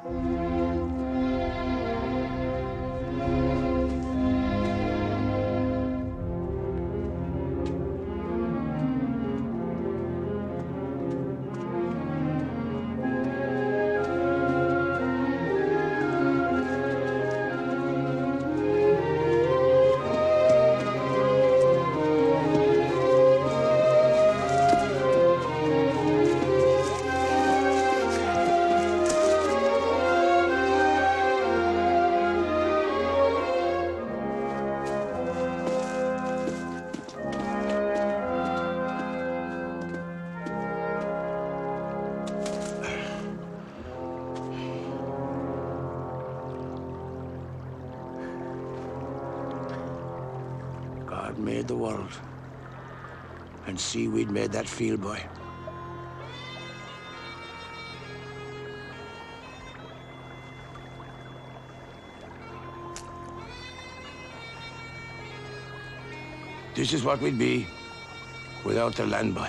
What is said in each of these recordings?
God made the world, and seaweed made that field, boy. This is what we'd be without the land, boy.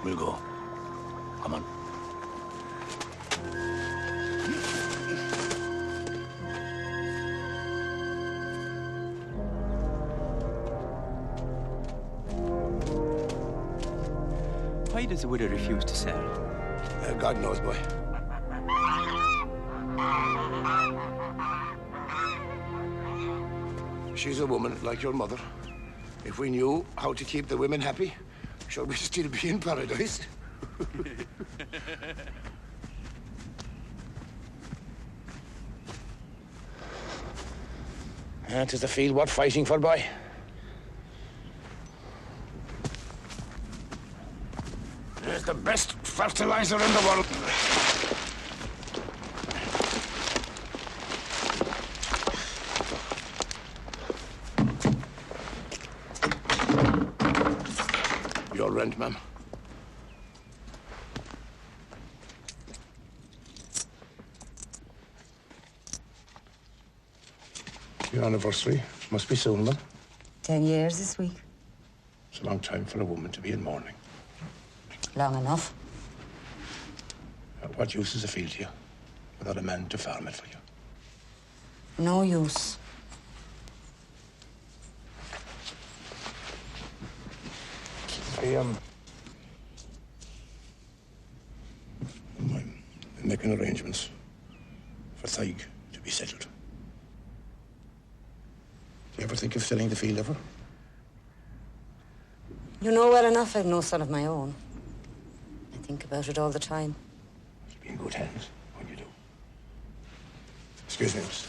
We'll go. Come on. Why does the widow refuse to sell? God knows, boy. She's a woman like your mother. If we knew how to keep the women happy, should we still be in paradise? That is the field worth fighting for, boy. It's the best fertilizer in the world. Your rent, ma'am. Your anniversary must be soon, then. 10 years this week. It's a long time for a woman to be in mourning. Long enough. What use is a field to you without a man to farm it for you? No use. I'm making arrangements for Tadgh to be settled. Do you ever think of selling the field ever? You know well enough I've no son of my own. I think about it all the time. You'll be in good hands when you do. Excuse me, miss.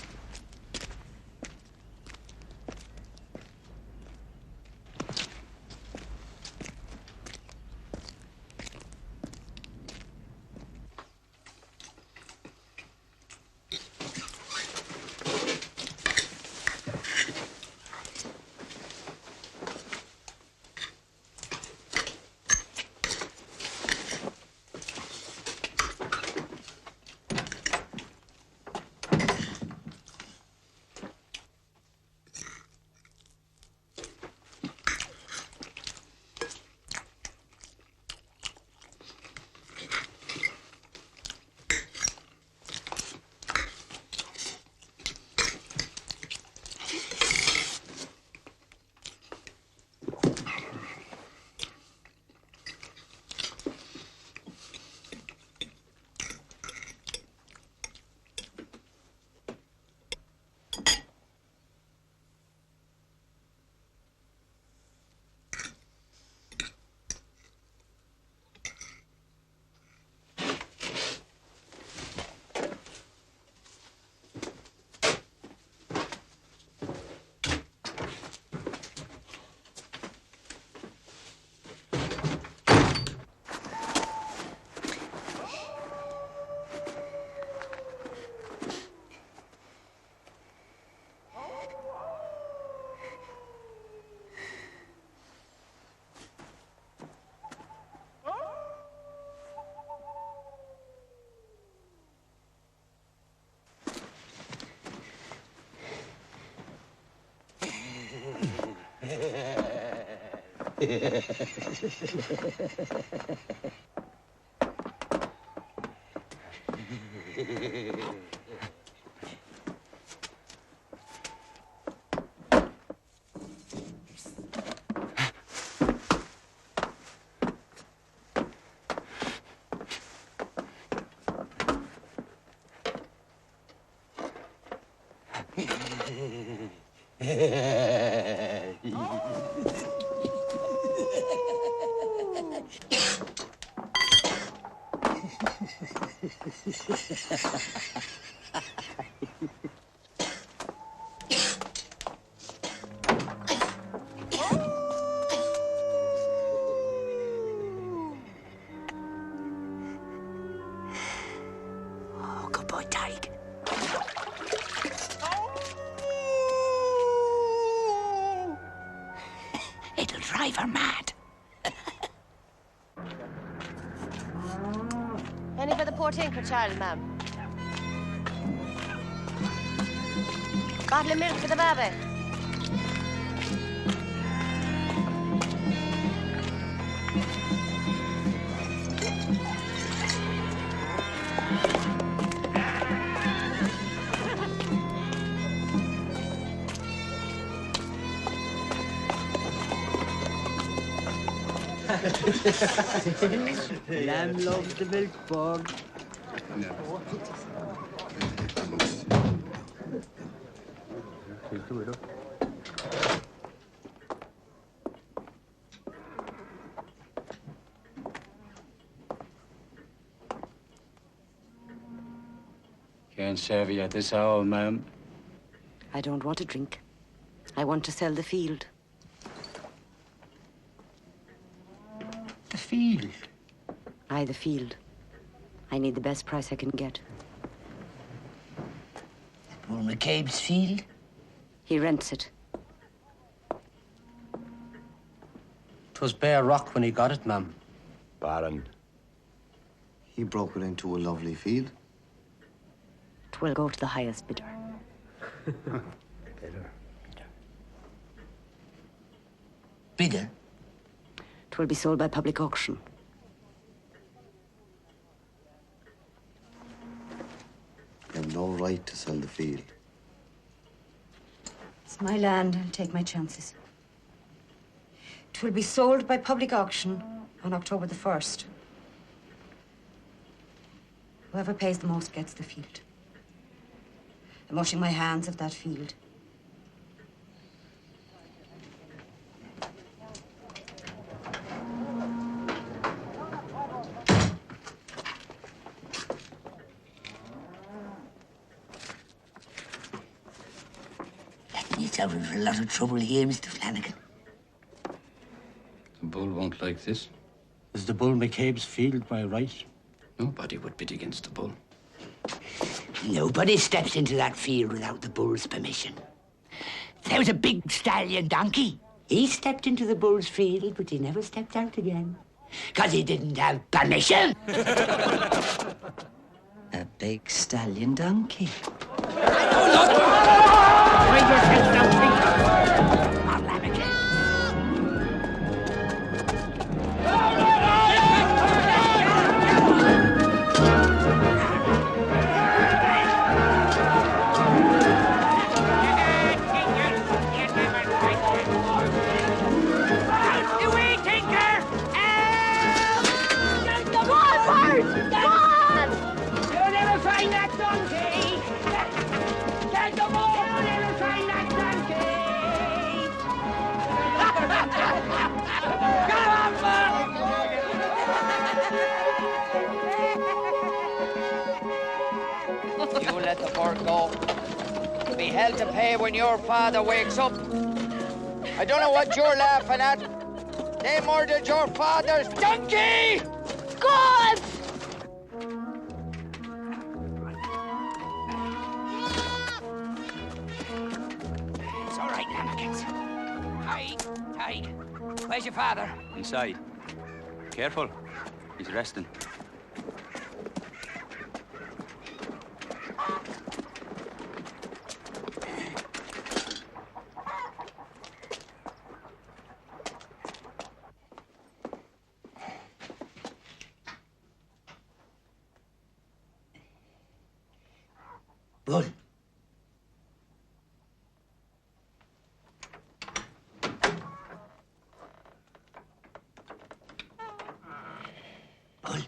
Oh, good boy, Tadgh. It'll drive her mad. Any for the Port Inker child, ma'am? Bottle of milk for the baby. Lamb loves the milk bug. Can't serve you at this hour, ma'am. I don't want to drink. I want to sell the field. The field. Aye, the field. I need the best price I can get. Well, McCabe's field? He rents it. 'Twas bare rock when he got it, ma'am. Baron. He broke it into a lovely field. 'Twill go to the highest bidder. Bidder? 'Twill be sold by public auction. You have no right to sell the field. It's my land. I'll take my chances. 'Twill be sold by public auction on October the 1st. Whoever pays the most gets the field. I'm washing my hands of that field. Getting yourself into a lot of trouble here, Mr. Flanagan. The bull won't like this. Is the bull McCabe's field by right? Nobody would bid against the bull. Nobody steps into that field without the bull's permission. There was a big stallion donkey. He stepped into the bull's field, but he never stepped out again. 'Cause he didn't have permission. A big stallion donkey. Mind yourself now, Peter. Our lamakin. You let the bird go. Be held to pay when your father wakes up. I don't know what you're laughing at. They murdered your father's donkey! God! It's all right, lammakins. Tadgh. Where's your father? Inside. Careful. He's resting. Bull. Bull.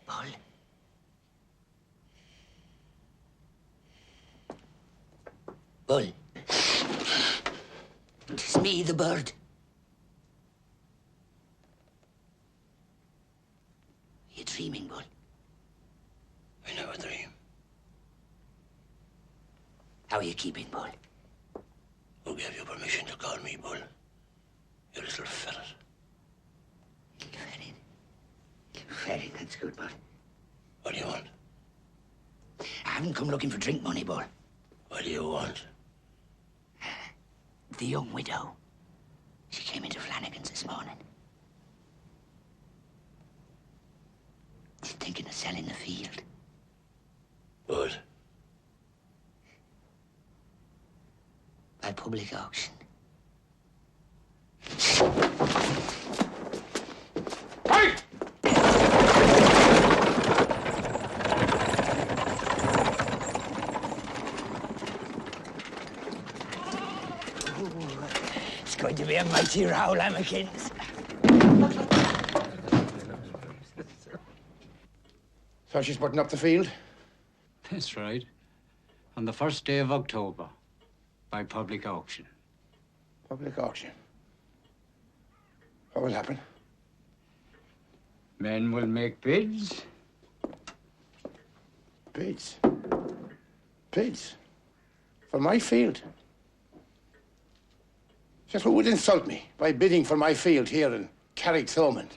Bull. Bull. It's me, the bird. You're dreaming, Bull. I never dream. How are you keeping, Bull? Who gave you permission to call me Bull? You little ferret. Ferret, that's good, Bull. What do you want? I haven't come looking for drink money, Bull. What do you want? The young widow. She came into Flanagan's this morning. She's thinking of selling the field. What? By public auction. Hey! It's going to be a mighty row, lambkins. So she's putting up the field? That's right. On the first day of October, by public auction. Public auction. What will happen? Men will make bids. Bids? Bids? For my field? Just who would insult me by bidding for my field here in Carrick-Thomond?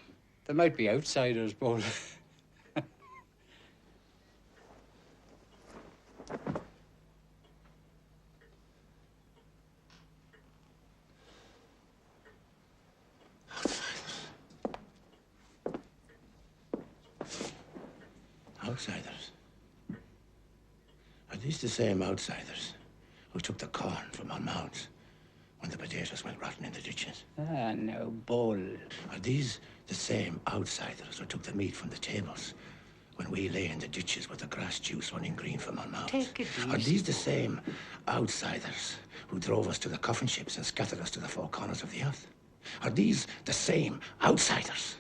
There might be outsiders, but Outsiders? Are these the same outsiders who took the corn from our mouths when the potatoes went rotten in the ditches? ah, no, Bull. Are these the same outsiders who took the meat from the tables when we lay in the ditches with the grass juice running green from our mouths? Take it Are easy, these the same outsiders who drove us to the coffin ships and scattered us to the four corners of the earth? Are these the same outsiders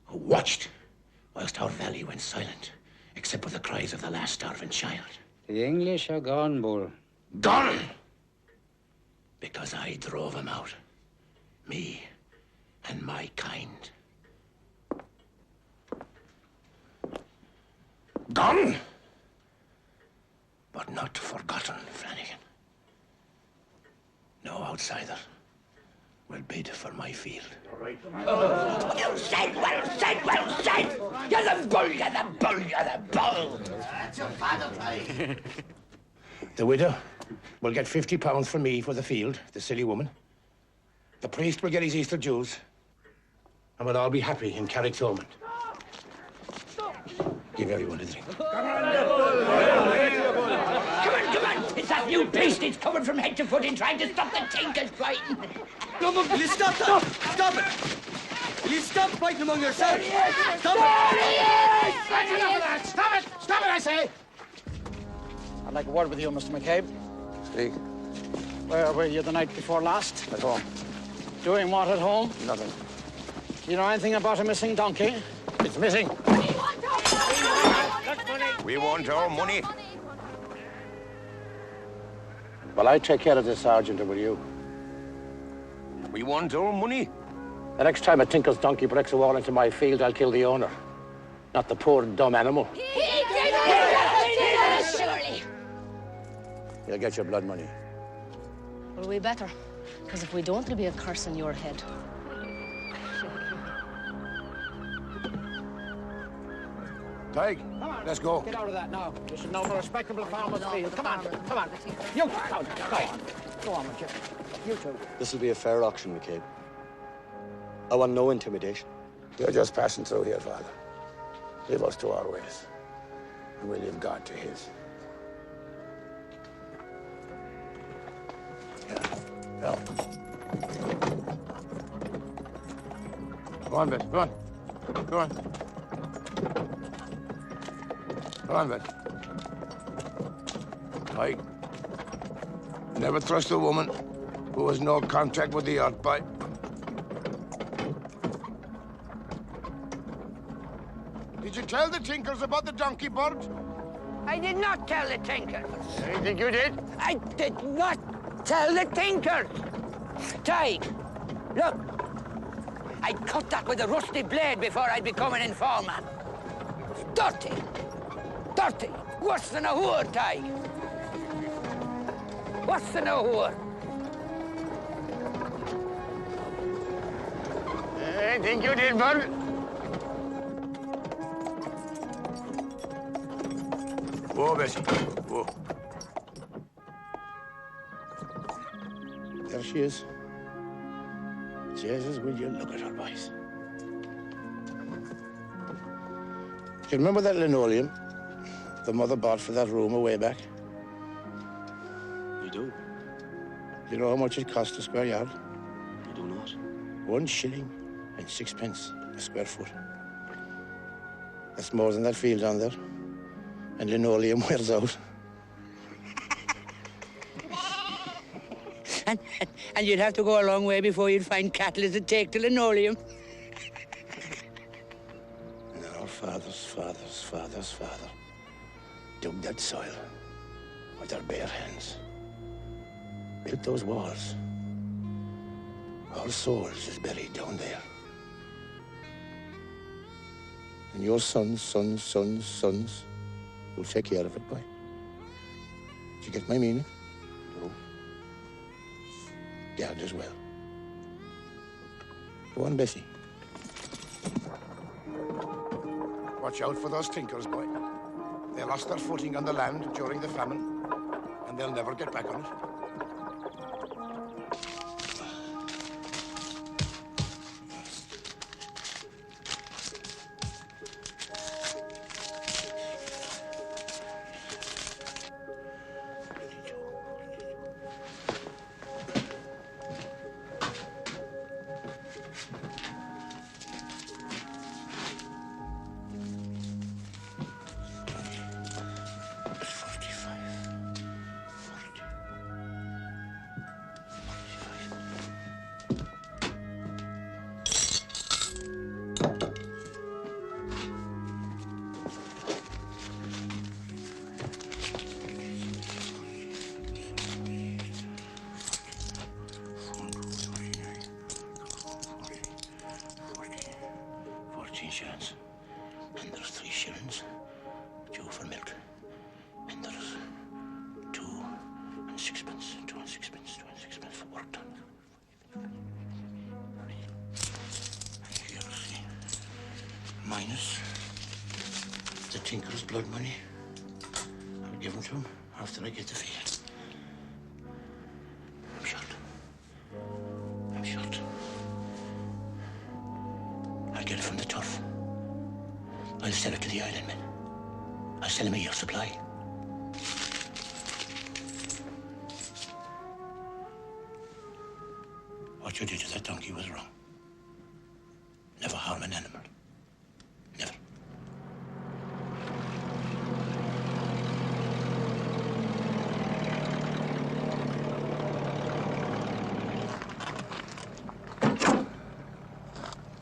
who watched whilst our valley went silent, except for the cries of the last starving child? The English are gone, Bull. Gone! Because I drove them out. Me and my kind. Gone! But not forgotten, Flanagan. No outsider will bid for my field. Well said, well said, well said! You're the bull, you're the bull, you're the bull! That's your father play. The widow will get £50 from me for the field, the silly woman. The priest will get his Easter dues. And we'll all be happy in Carrick-Thomond. Give everyone a drink. Come on! It's that new beast. It's coming from head to foot in trying to stop the tinkers fighting. No, but will you stop that? Stop it! Will you stop fighting among yourselves? Stop it! Stop it! Stop it, I say! I'd like a word with you, Mr. McCabe. Speak. Where were you the night before last? At home. Doing what at home? Nothing. You know anything about a missing donkey? It's missing. We want our money. Well, I take care of this, Sergeant, or will you? We want our money. The next time a Tinkle's donkey breaks a wall into my field, I'll kill the owner. Not the poor, dumb animal. Surely. You'll get your blood money. Well, we better. Because if we don't, there'll be a curse on your head. Tadgh, let's go. Get out of that now. This is not a respectable farmer's field. Come on, come on. You, go on. Go on, with you. You two. This will be a fair auction, McCabe. I want no intimidation. You're just passing through here, Father. Leave us to our ways, and we'll leave God to his. Yeah. Go on, Bet. Go on. Go on. Go on, Bet. I never trust a woman who has no contact with the outbid. Did you tell the Tinkers about the donkey bird? I did not tell the Tinkers. I think you did. I did not tell the Tinkers. Tadgh, look. I'd cut that with a rusty blade before I'd become an informer. Dirty. Dirty. Worse than a whore, Tadgh. Worse than a whore. I think you did, bud. Whoa, Bessie. Whoa. There she is. Jesus, will you look at her boys? You remember that linoleum the mother bought for that room a way back? You do? You know how much it cost a square yard? You do not. 1 shilling and 6 pence a square foot. That's more than that field down there. And linoleum wears out. And you'd have to go a long way before you'd find cattle that'd take to linoleum. And then our fathers dug that soil with their bare hands. Built those walls. Our souls is buried down there. And your sons will take care of it, boy. Did you get my meaning? No. Dad as well. Go on, Bessie. Watch out for those Tinkers, boy. They lost their footing on the land during the famine, and they'll never get back on it. Shillings. And there's 3 shillings due for milk. And there's 2 and 6 pence, 2 and 6 pence, 2 and 6 pence for work done. And here, see, minus the Tinker's blood money. I'll give them to him after I get the field. I'm short. I'm short. I'll get it from the turf. I'll sell it to the island men. I'll sell him a year's supply. What you did to that donkey was wrong. Never harm an animal. Never.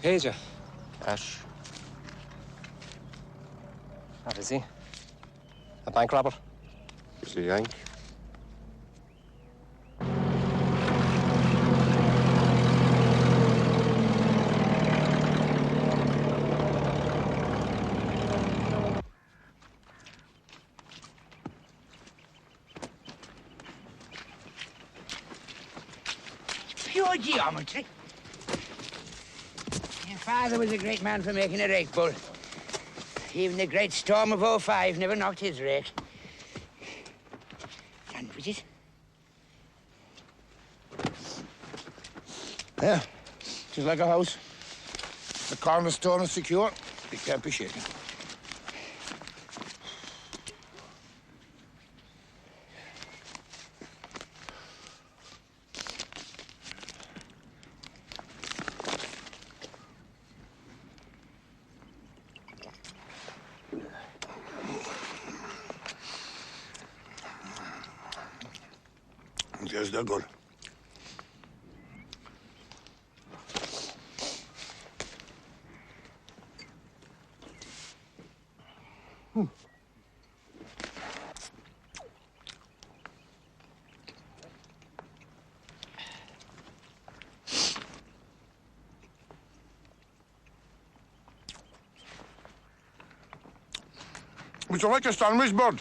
Tadgh. Ash. What is he? A bank robber? He's a Yank. Pure geometry. Your father was a great man for making a rake bull. Even the great storm of '05 never knocked his rake. Sandwiches? Yeah, just like a house. The cornerstone is secure. It can't be shaken. Yes, they're good. Would you like a sandwich, bud?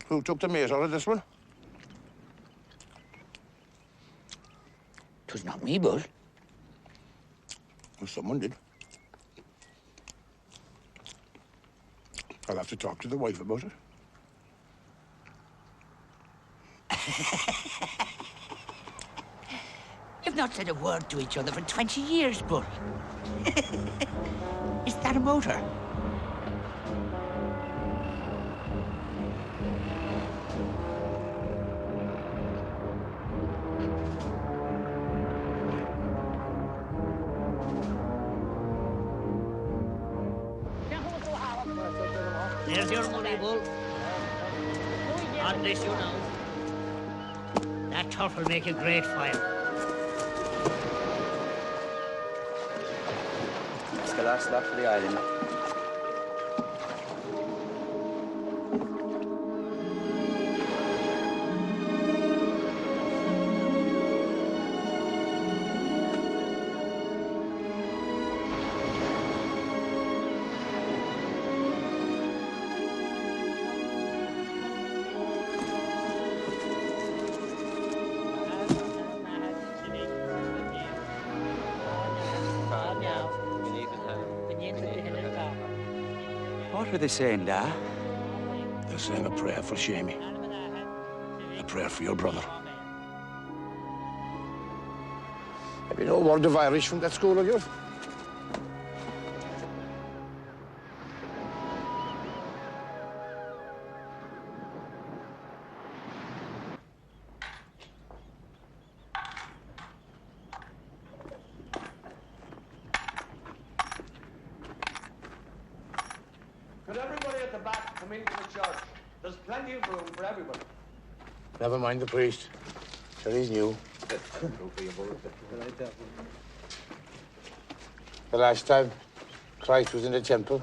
Who took the mate out of this one? 'Twas not me, Bull. Well, someone did. I'll have to talk to the wife about it. You've not said a word to each other for 20 years, Bull. Is that a motor? There's your money, Bull. God bless you now. That turf will make a great fire. It's the last lap for the island. What are they saying, Da? They're saying a prayer for Shamey. A prayer for your brother. Have you no word of Irish from that school of yours? Could everybody at the back come into the church? There's plenty of room for everybody. Never mind the priest. Sure, he's new. The last time Christ was in the temple,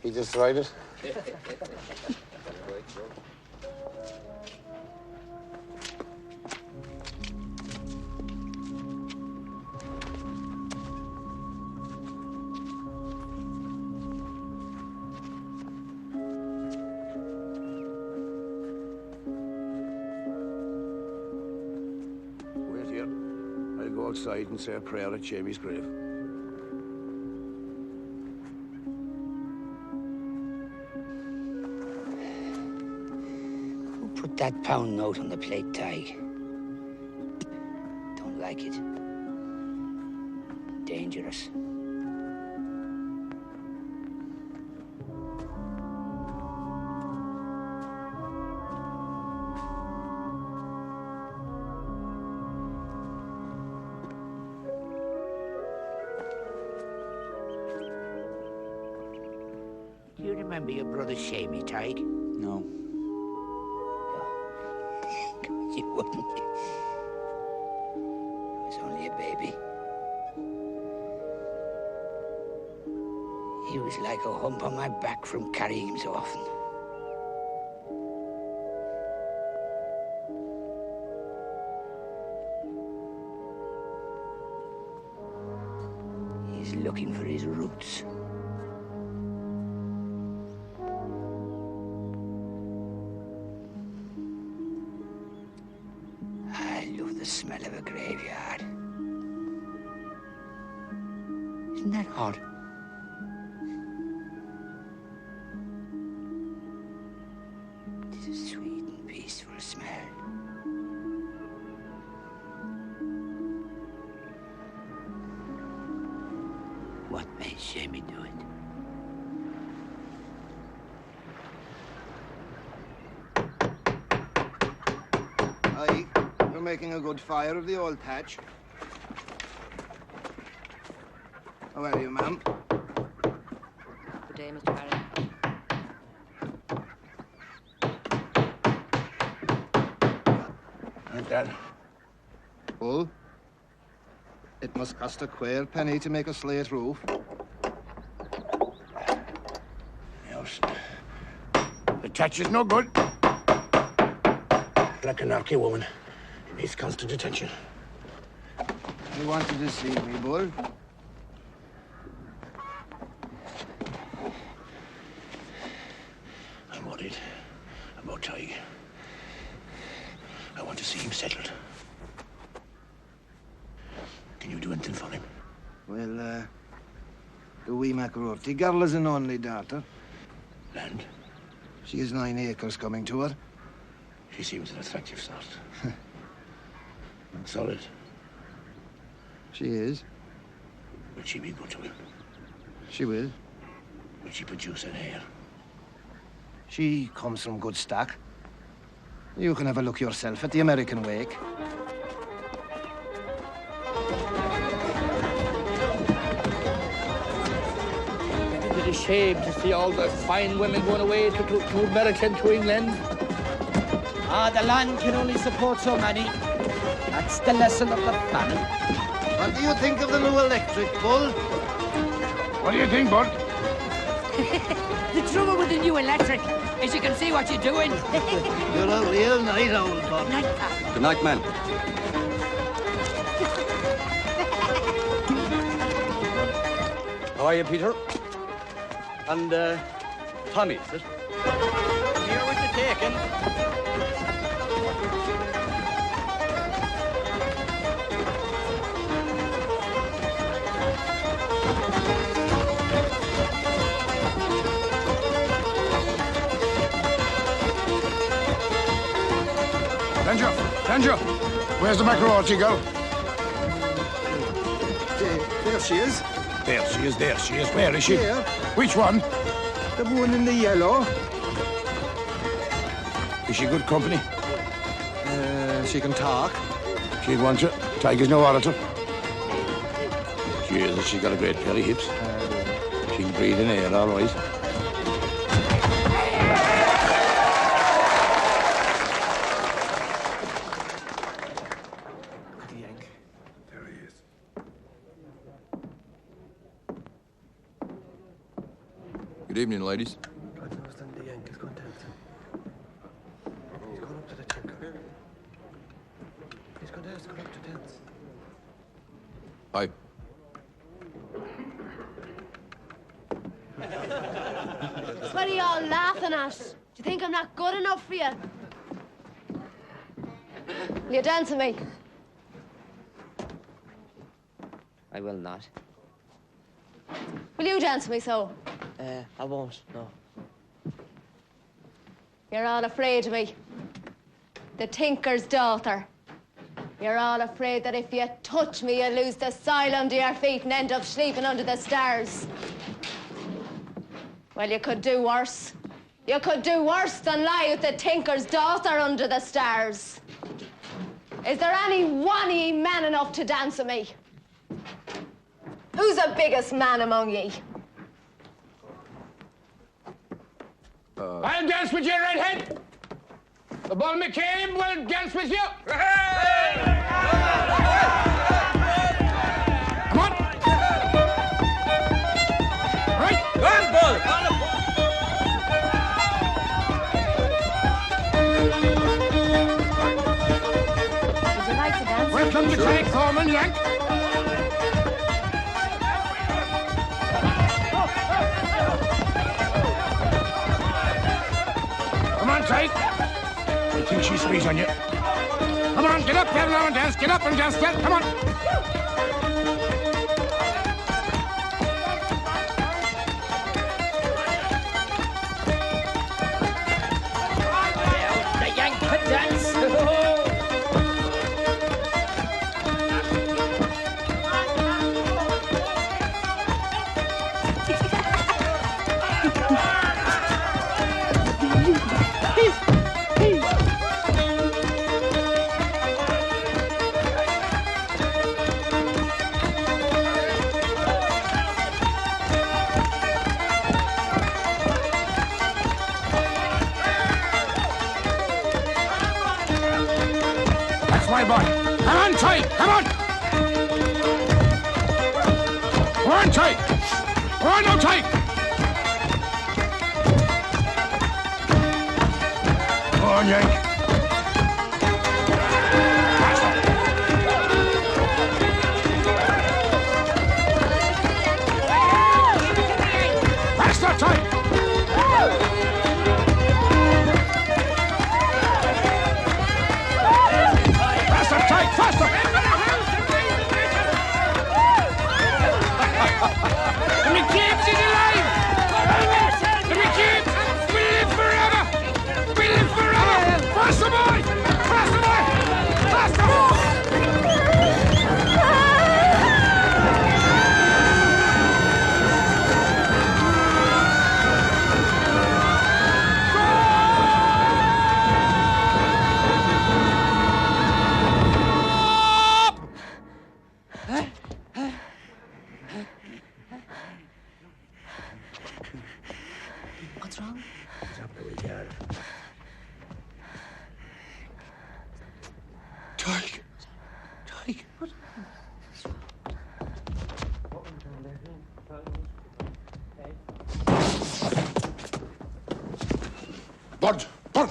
he destroyed it. Wait here. I'll go outside and say a prayer at Jamie's grave. Who put that pound note on the plate, Tadgh? Don't like it. Dangerous. Do you remember your brother Shamey, Tadgh? No. You wouldn't. He was only a baby. He was like a hump on my back from carrying him so often. He's looking for his roots. I love the smell of a graveyard. Isn't that odd? It's a sweet and peaceful smell. What made Shamey do it? Aye, we're making a good fire of the old Tadgh. How are you, ma'am? Good day, Mr. Barry. Aren't that? Bull? It must cost a queer penny to make a slate roof. Yes. The Tadgh is no good. Like an arky woman. It needs constant attention. You want to deceive me, Bull? I'm worried about Tadgh. I want to see him settled. Can you do anything for him? Well, the wee McCabes girl is an only daughter. Land? She has 9 acres coming to her. She seems an attractive sort. Solid. She is. Will she be good to him? She will. Will she produce an heir? She comes from good stock. You can have a look yourself at the American wake. It is a shame to see all the fine women going away to America and to England. Ah, the land can only support so many. That's the lesson of the famine. What do you think of the new electric, Bull? What do you think, Bud? The trouble with the new electric is you can see what you're doing. You're a real night owl, Bud. Good night, man. How are you, Peter? And, Tommy, is it? Here with the taken. Berenger, where's the McCabes girl? There she is. There she is, there she is. Where is she? Here. Which one? The one in the yellow. Is she good company? She can talk. She'd want you. Tiger's no orator. She is, she got a great pair of hips. She can breathe in air, all right. Good evening, ladies. Hi. What are y'all laughing at? Do you think I'm not good enough for you? Will you dance with me? I will not. Will you dance with me, so? I won't, no. You're all afraid of me. The tinker's daughter. You're all afraid that if you touch me, you'll lose the soil under your feet and end up sleeping under the stars. Well, you could do worse. You could do worse than lie with the tinker's daughter under the stars. Is there any one of ye man enough to dance with me? Who's the biggest man among ye? I'll dance with you, redhead. The boy McCabe will dance with you. Come on! Right! Go on, Bull! Would you like to dance? Welcome to Craig Corman, Yank. Come on, Tate. I think she's sweet on you. Come on, get up there now and dance. Get up and dance, well. Come on. The Yank can dance. my boy. Come on, tight. Come on. Come on, tight. Come on, now, tight. Come on, Yank. Faster, tight. Faster, tight, faster! The McCabes is alive! The McCabes will live forever! Will live forever! Faster, boy! Faster, boy! Faster! What's wrong? Drop the wheel, Tadgh. Tadgh. What? Bud! Bud!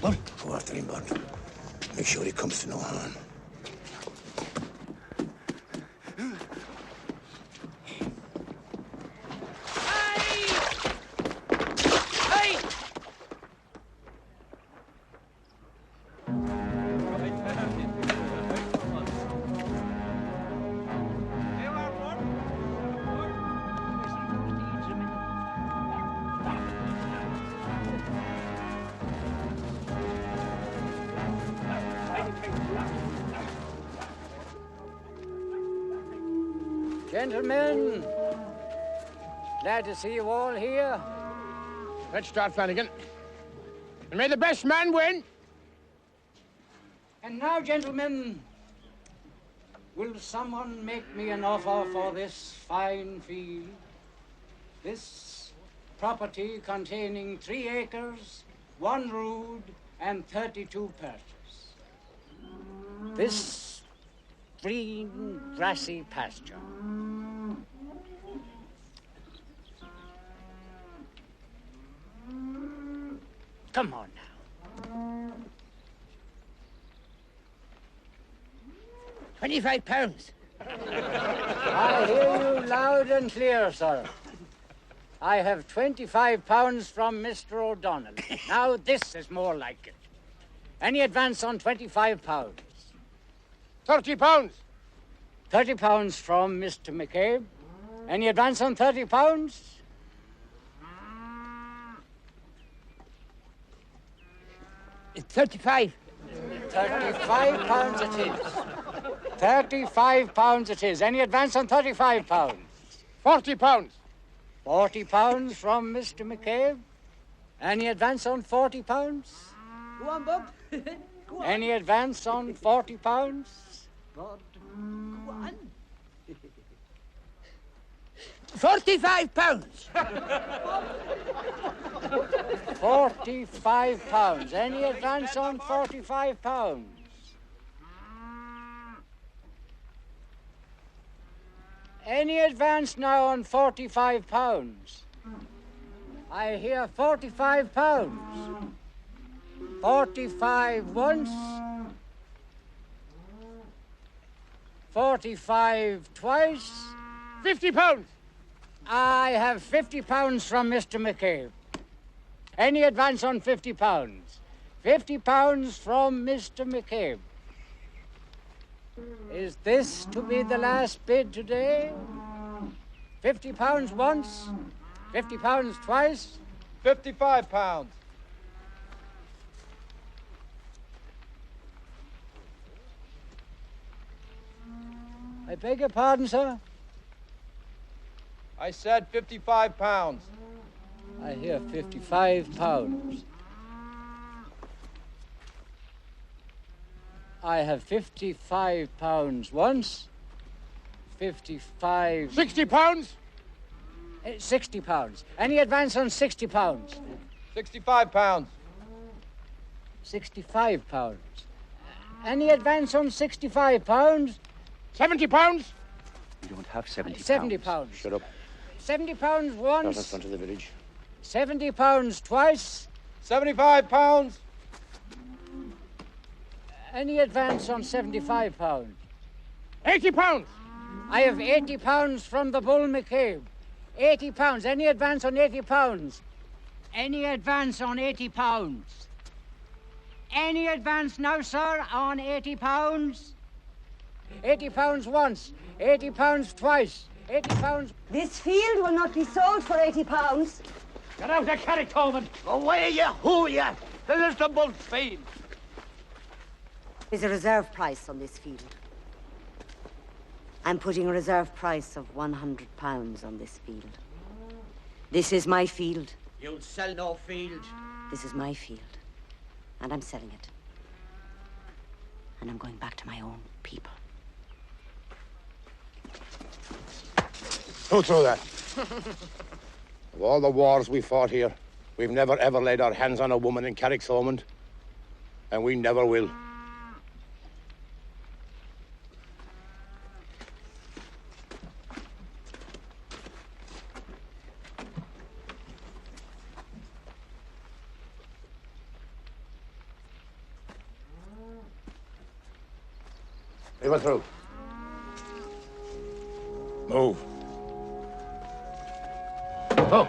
Bud! Go after him, Bud. Make sure he comes to no harm. Gentlemen, glad to see you all here. Let's start, Flanagan. And may the best man win. And now, gentlemen, will someone make me an offer for this fine field? This property containing 3 acres, 1 rood, and 32 perches. This green, grassy pasture. Come on now. £25. I hear you loud and clear, sir. I have £25 from Mr. O'Donnell. Now this is more like it. Any advance on £25? £30. £30 from Mr. McCabe. Any advance on £30? It's 35. £35 it is. £35 it is. Any advance on £35? £40. £40 from Mr. McCabe. Any advance on £40? Go on, Bob. Go on. Any advance on £40? God. Go on. £45. £45. Any advance on £45? Any advance now on £45? I hear £45. 45 once. 45 twice. £50. I have £50 from Mr. McCabe. Any advance on £50? £50 from Mr. McCabe. Is this to be the last bid today? £50 once, £50 twice. £55. I beg your pardon, sir? I said £55. I hear £55. I have £55 once, 55... £60? £60. Any advance on £60? £65. £65. Any advance on £65? £70? We don't have £70. Shut up. £70 once. Not in front of the village. £70 twice. £75. Any advance on £75? £80. I have £80 from the bull McCabe. £80. Any advance on £80? Any advance on £80? Any advance now, sir, on £80? £80 once, £80 twice, £80. This field will not be sold for £80. Get out of Carricktoman! Away, you who, you! This is the bull's field. There's a reserve price on this field. I'm putting a reserve price of £100 on this field. This is my field. You'll sell no field. This is my field. And I'm selling it. And I'm going back to my own people. Who threw that? Of all the wars we fought here, we've never ever laid our hands on a woman in Carrickthomond. And we never will. Leave her through. Move. Oh.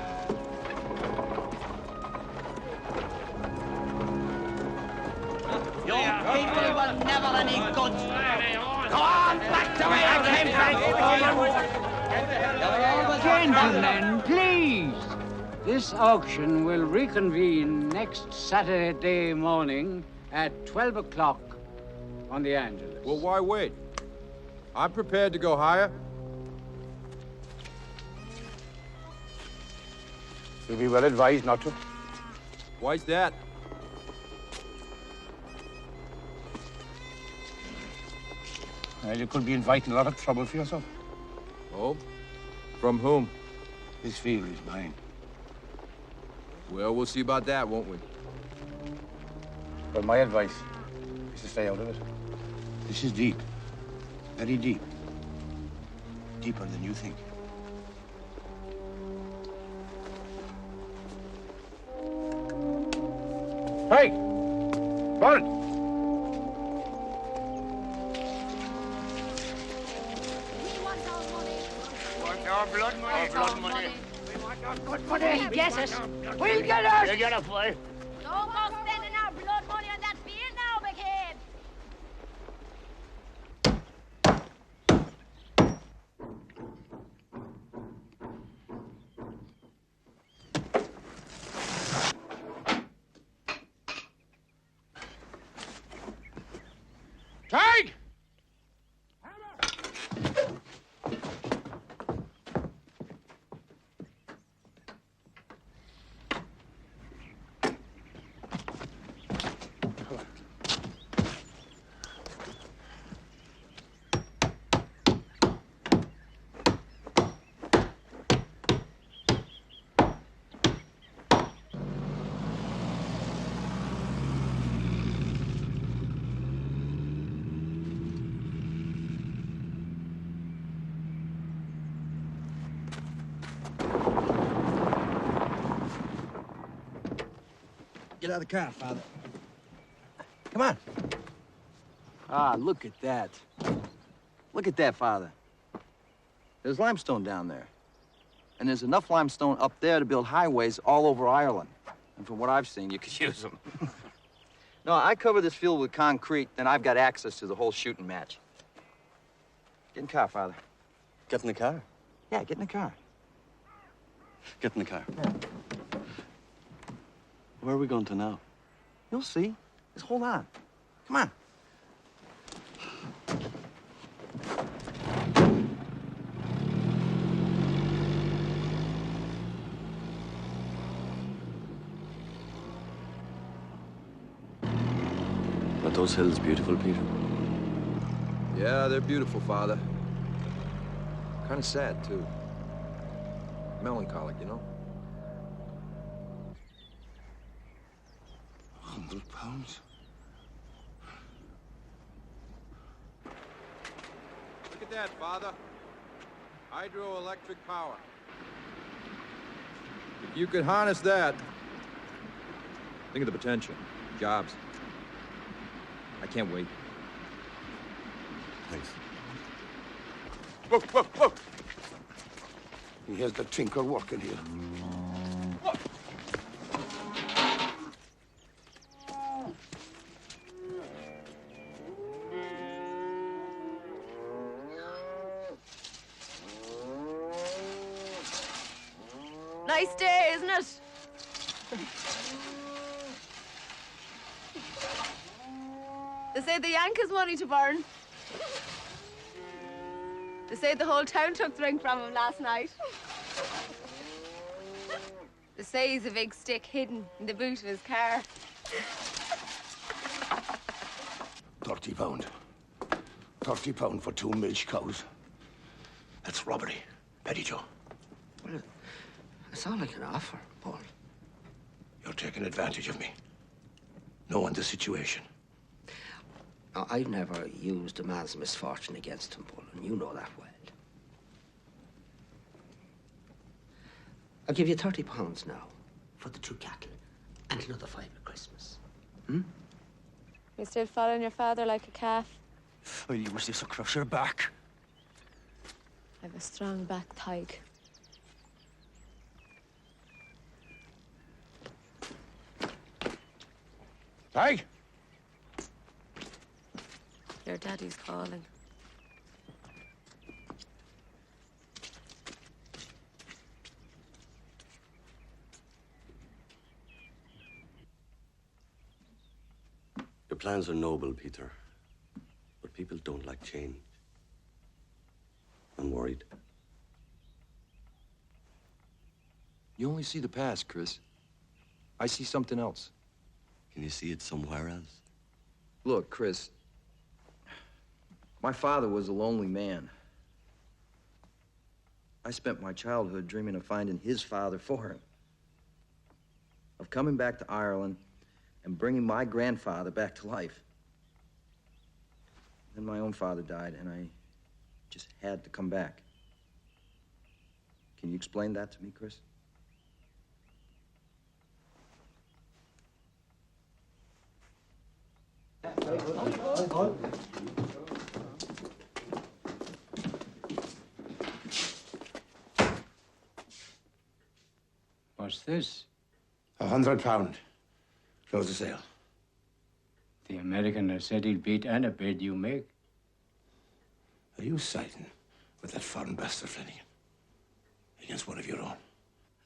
Your people were never any good. Go on, back to where I came from. Gentlemen, please. This auction will reconvene next Saturday morning at 12 o'clock on the Angeles. Well, why wait? I'm prepared to go higher. You'll be well advised not to. Why's that? Well, you could be inviting a lot of trouble for yourself. Oh? From whom? This field is mine. Well, we'll see about that, won't we? Well, my advice is to stay out of it. This is deep. Very deep. Deeper than you think. Hey! Burn! Our blood money. Our blood money. We want our good money. We'll get it. We'll get it. You'll get it, boy. Don't go spending our blood money on that field now, McCabe. Tadgh! Get out of the car, Father. Come on. Ah, look at that. Look at that, Father. There's limestone down there. And there's enough limestone up there to build highways all over Ireland. And from what I've seen, you could use them. No, I cover this field with concrete, then I've got access to the whole shooting match. Get in the car, Father. Get in the car. Yeah, get in the car. Get in the car. Yeah. Where are we going to now? You'll see. Just hold on. Come on. Are those hills beautiful, Peter? Yeah, they're beautiful, Father. Kind of sad, too. Melancholic, you know? £100? that, Father. Hydroelectric power. If you could harness that, think of the potential. Jobs. I can't wait. Thanks. Whoa, whoa, whoa! He has the tinker working here. Nice day, isn't it? They say the Yank has money to burn. They say the whole town took drink from him last night. They say he's a big stick hidden in the boot of his car. £30. £30 for 2 milch cows. That's robbery. Petty Joe. Well, that's all I can offer, Paul. You're taking advantage of me. Knowing the situation. Now, I've never used a man's misfortune against him, Paul, and you know that well. I'll give you £30 now for the 2 cattle and another 5 at Christmas. You still following your father like a calf? I'll use this across your back. I have a strong back, Tadgh. Tadgh? Your daddy's calling. Your plans are noble, Peter. But people don't like change. I'm worried. You only see the past, Chris. I see something else. Can you see it somewhere else? Look, Chris. My father was a lonely man. I spent my childhood dreaming of finding his father for him. Of coming back to Ireland and bringing my grandfather back to life. Then my own father died, and I just had to come back. Can you explain that to me, Chris? What's this? £100. Close the sale. The American has said he'll beat any bid you make. Are you siding with that foreign bastard, Flanagan? Against one of your own?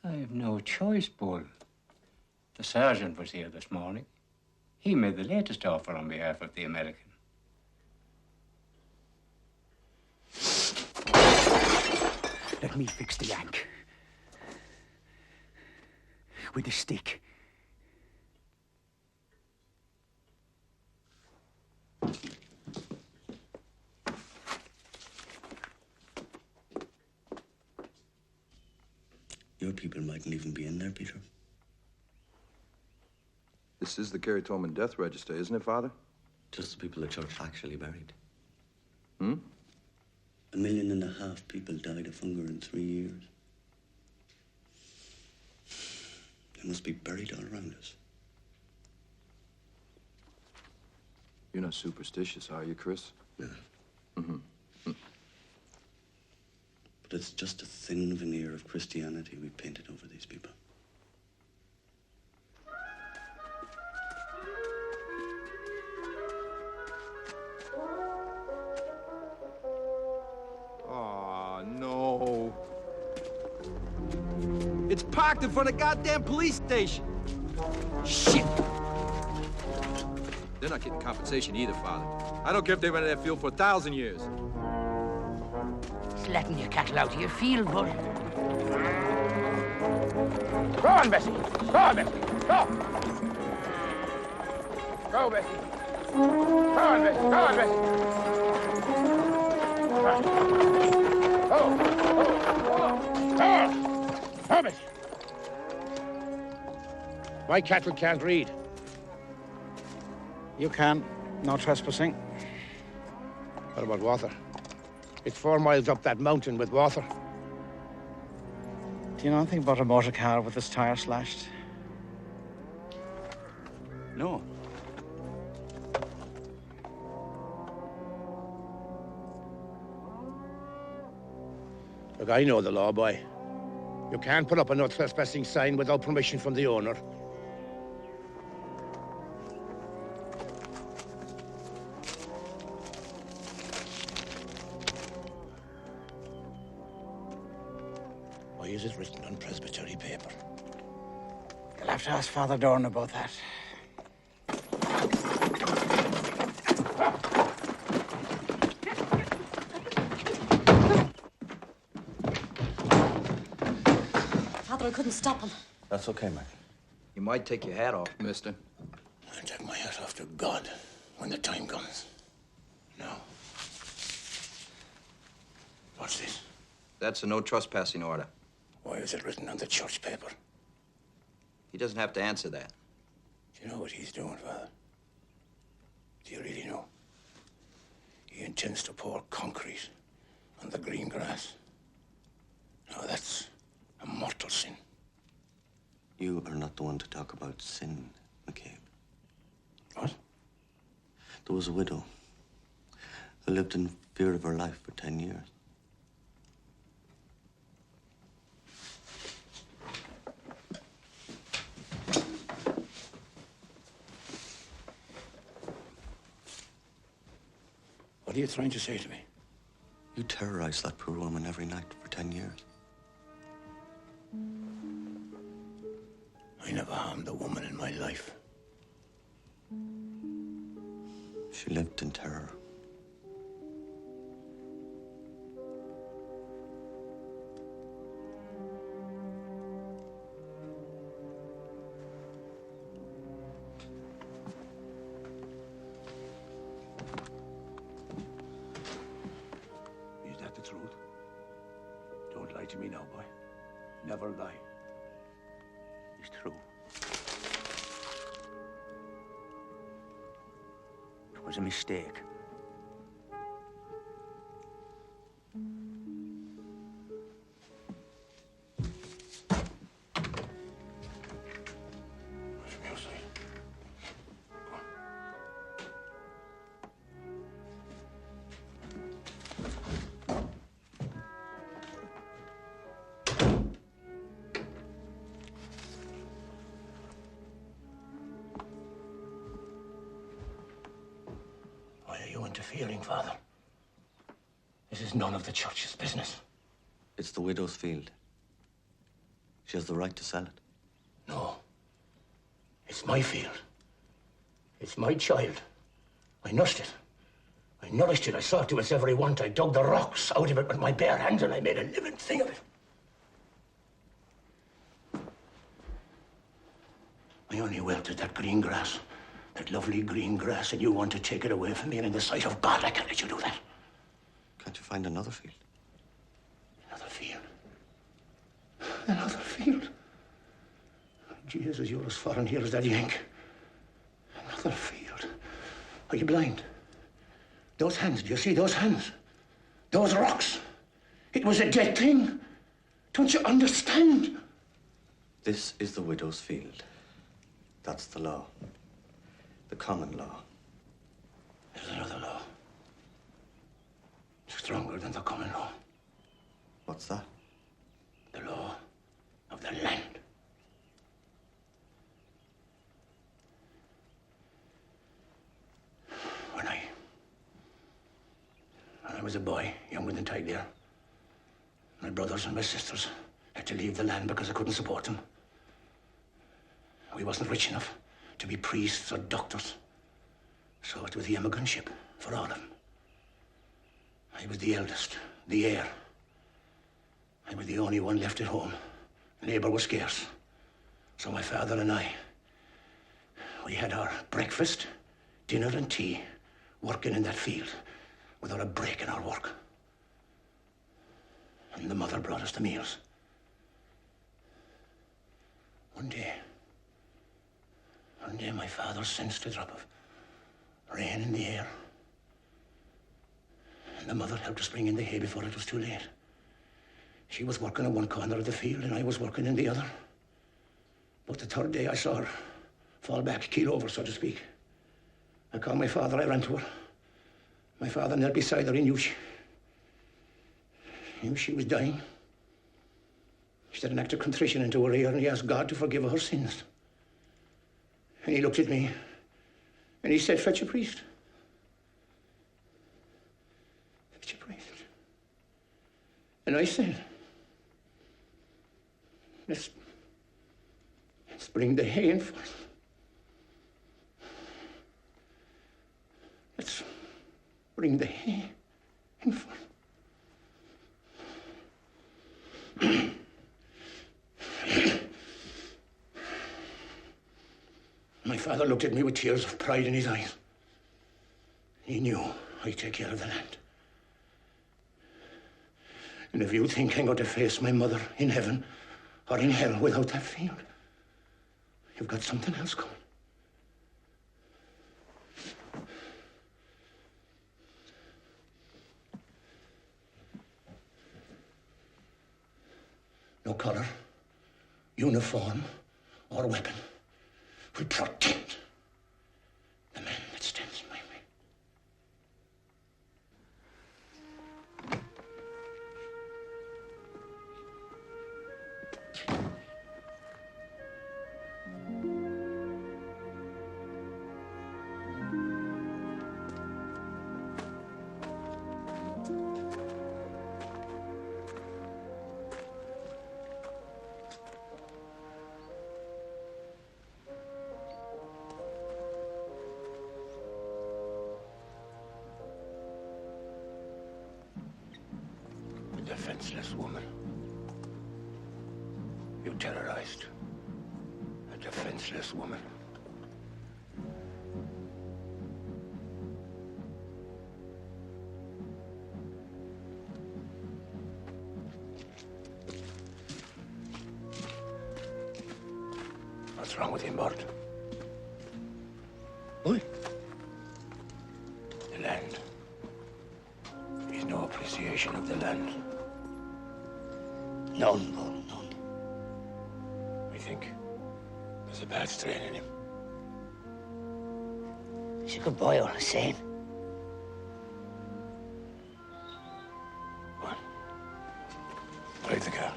I have no choice, Bull. The sergeant was here this morning. He made the latest offer on behalf of the American. Let me fix the Yank. With a stick. Your people mightn't even be in there, Peter. This is the Kerry Tolman death register, isn't it, Father? Just the people the church actually buried. Hmm? 1.5 million people died of hunger in 3 years. They must be buried all around us. You're not superstitious, are you, Chris? No. Mm-hmm. But it's just a thin veneer of Christianity we painted over these people. Oh, no. It's parked in front of the goddamn police station. Shit! They're not getting compensation either, Father. I don't care if they've been in that field for 1,000 years. It's letting your cattle out of your field, Bull. Go on, Bessie. Go on, Bessie. Go. Go, Bessie. Go on, Bessie. Go on, Bessie. Go, Bessie. My cattle can't read. You can. No trespassing. What about water? It's 4 miles up that mountain with water. Do you know anything about a motor car with its tire slashed? No. Look, I know the law, boy. You can't put up a no trespassing sign without permission from the owner. Why is it written on Presbytery paper? You'll have to ask Father Dorn about that. Father, I couldn't stop him. That's okay, Mike. You might take your hat off, mister. I take my hat off to God when the time comes. No. What's this? That's a no trespassing order. Why is it written on the church paper? He doesn't have to answer that. Do you know what he's doing, Father? Do you really know? He intends to pour concrete on the green grass. Now that's a mortal sin. You are not the one to talk about sin, McCabe. What? There was a widow who lived in fear of her life for 10 years. What are you trying to say to me? You terrorized that poor woman every night for 10 years. I never harmed a woman in my life. She lived in terror. Is that the truth? Don't lie to me now, boy. Never lie. It's true. It was a mistake. Why are you interfering, Father? This is none of the church's business. It's the widow's field. She has the right to sell it. No. It's my field. It's my child. I nursed it. I nourished it. I saw to its every want. I dug the rocks out of it with my bare hands, and I made a living thing of it. I only wilted that green grass. That lovely green grass, and you want to take it away from me, and in the sight of God, I can't let you do that. Can't you find another field? Another field. Another field. Jesus, you're as foreign here as that Yank. Another field. Are you blind? Those hands, do you see those hands? Those rocks. It was a dead thing. Don't you understand? This is the widow's field. That's the law. The common law. There's another law. Stronger than the common law. What's that? The law of the land. When I was a boy, younger than Tadgh, my brothers and my sisters had to leave the land because I couldn't support them. We wasn't rich enough to be priests or doctors. So it was the immigrant ship for all of them. I was the eldest, the heir. I was the only one left at home. Labour was scarce. So my father and I, we had our breakfast, dinner and tea, working in that field without a break in our work. And the mother brought us the meals. One day, my father sensed a drop of rain in the air. And The mother helped us bring in the hay before it was too late. She was working in one corner of the field and I was working in the other. But the third day I saw her fall back, keel over, so to speak. I called my father, I ran to her. My father knelt beside her, he knew she was dying. She had an act of contrition into her ear and he asked God to forgive her sins. And he looked at me and he said, fetch a priest. Fetch a priest. And I said, let's bring the hay in first. Let's bring the hay in first. My father looked at me with tears of pride in his eyes. He knew I'd take care of the land. And if you think I'm going to face my mother in heaven or in hell without that field, you've got something else coming. No color, uniform, or weapon will protect the man that stands in my way. Defenseless woman. You terrorized a defenseless woman. What's wrong with him, Bart? What? The land. He's no appreciation of the land. None, Bull, none. I think there's a bad strain in him. He's a good boy, all the same. Go on. Drive the car.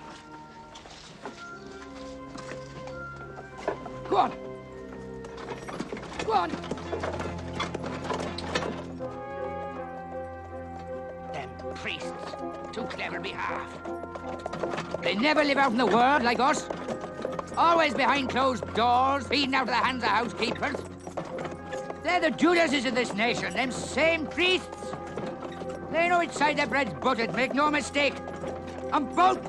Go on. Go on. Them priests, too clever to be half. They never live out in the world like us. Always behind closed doors, feeding out of the hands of housekeepers. They're the Judases of this nation, them same priests. They know which side their bread's buttered, make no mistake. On both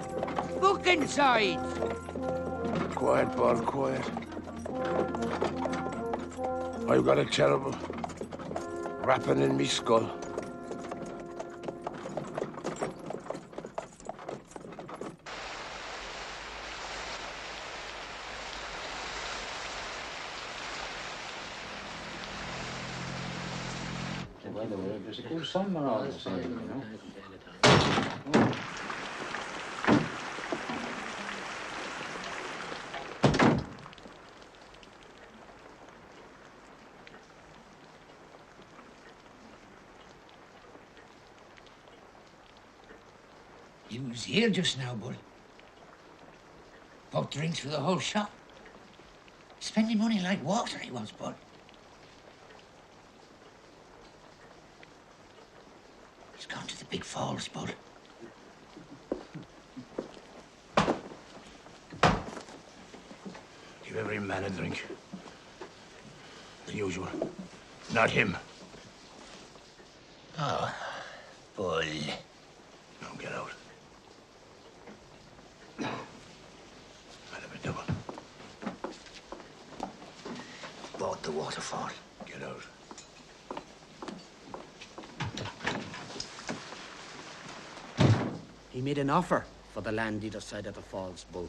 fucking sides. Quiet, Bart, quiet. I've got a terrible rapping in me skull. There's a good summer all the same, you know. You was here just now, Bull. Bought drinks for the whole shop. Spending money like water, he was, Bull. He's gone to the big falls, Bull. Give every man a drink. The usual. Not him. Oh, Bull. No, get out. I'll have a double. Bought the waterfall. Get out. He made an offer for the land either side of the falls, Bull.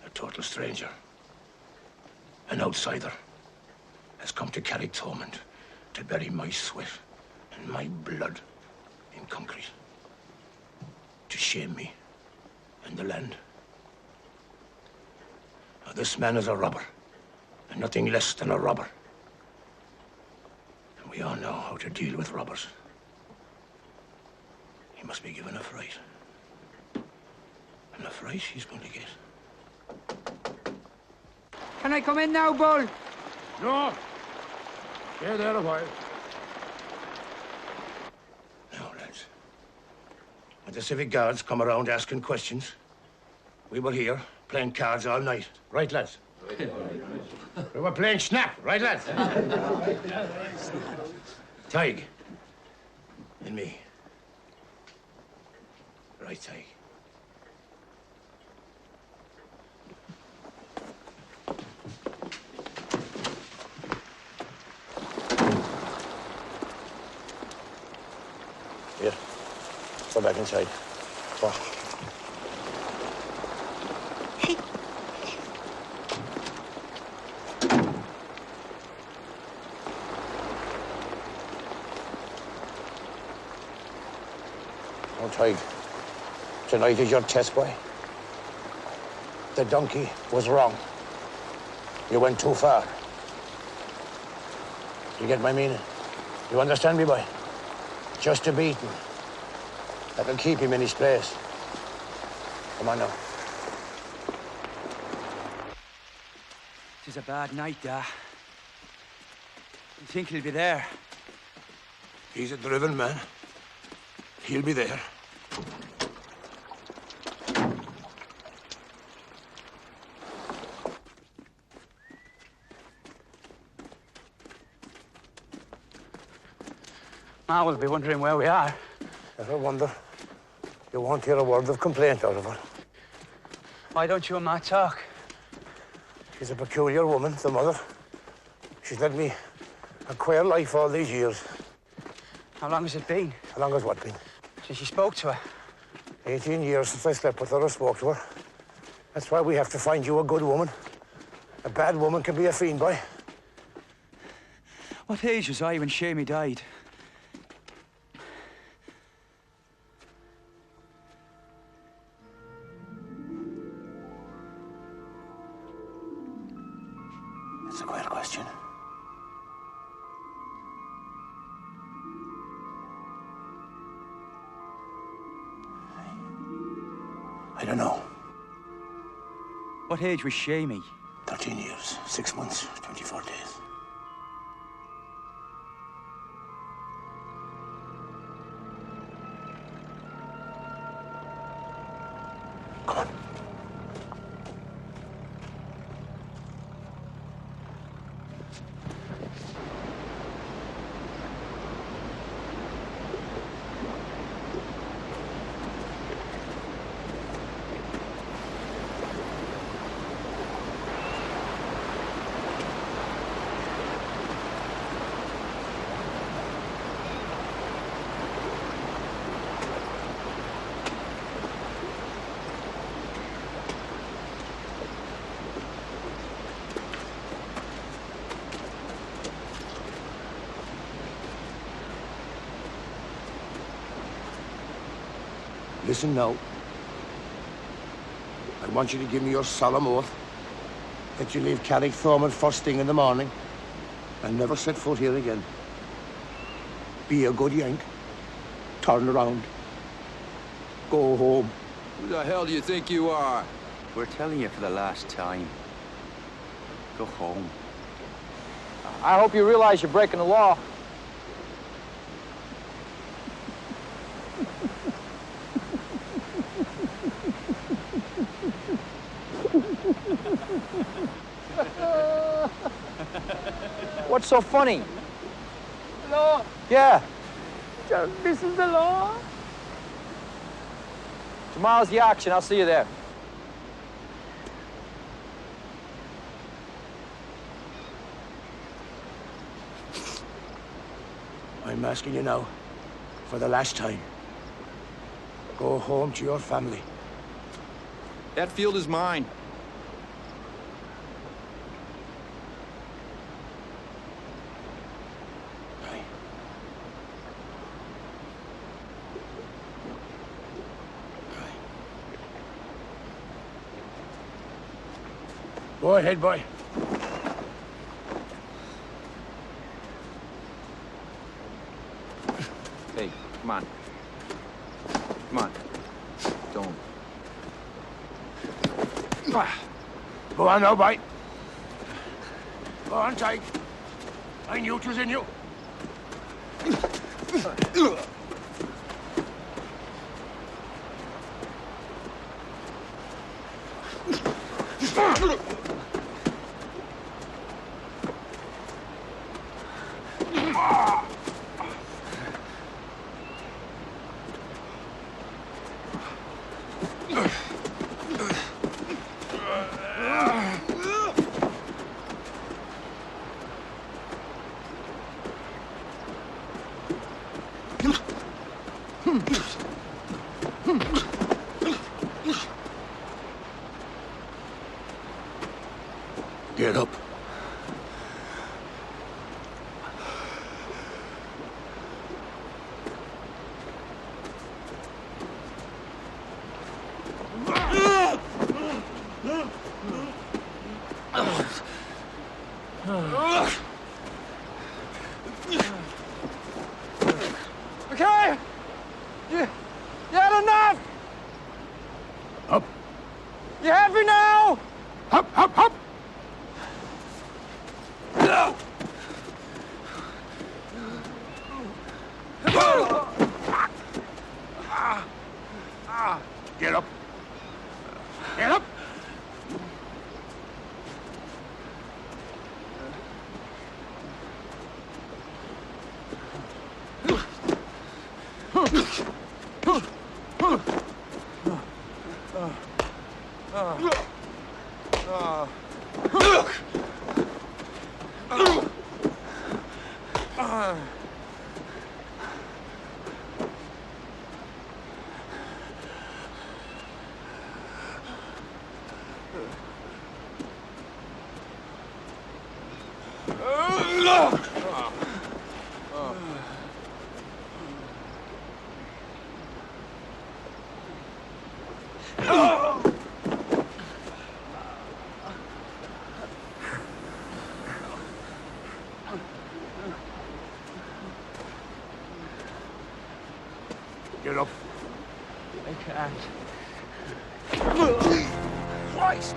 A total stranger. An outsider has come to Carrick Thomond to bury my sweat and my blood in concrete. To shame me and the land. Now, this man is a robber, and nothing less than a robber. And we all know how to deal with robbers. He must be given a fright. And a fright he's going to get. Can I come in now, Bull? No. Stay there a while. Now, lads. When the civic guards come around asking questions, we were here playing cards all night. Right, lads? We were playing snap, right, lads? Tadgh. And me. Right, Tadgh. Here. Go back inside. Go on. Oh, Tadgh. Tonight is your test, boy. The donkey was wrong. You went too far. You get my meaning? You understand me, boy? Just a beating. That'll keep him in his place. Come on now. Tis a bad night, Dad. You think he'll be there? He's a driven man. He'll be there. Ma will be wondering where we are. Never wonder. You won't hear a word of complaint out of her. Why don't you and Ma talk? She's a peculiar woman, the mother. She's led me a queer life all these years. How long has it been? How long has what been? Since you spoke to her? 18 years since I slept with her or spoke to her. That's why we have to find you a good woman. A bad woman can be a fiend, boy. What age was I when Shamey died? That's a queer question. I don't know. What age was Shamey? 13 years, 6 months, 24 days. Come on. Listen now. I want you to give me your solemn oath that you leave Carrick Thomond first thing in the morning and never set foot here again. Be a good Yank. Turn around. Go home. Who the hell do you think you are? We're telling you for the last time. Go home. I hope you realize you're breaking the law. What's so funny? Law. Yeah. This is the law. Tomorrow's the auction. I'll see you there. I'm asking you now, for the last time. Go home to your family. That field is mine. Go ahead, boy. Hey, come on. Come on. Don't. Go on now, boy. Go on, Tadgh. I knew it was in you. Get up. McCabe! You had enough! Up. You happy now? Up, up, up! Get up. Get up. Get up. I can't. Christ!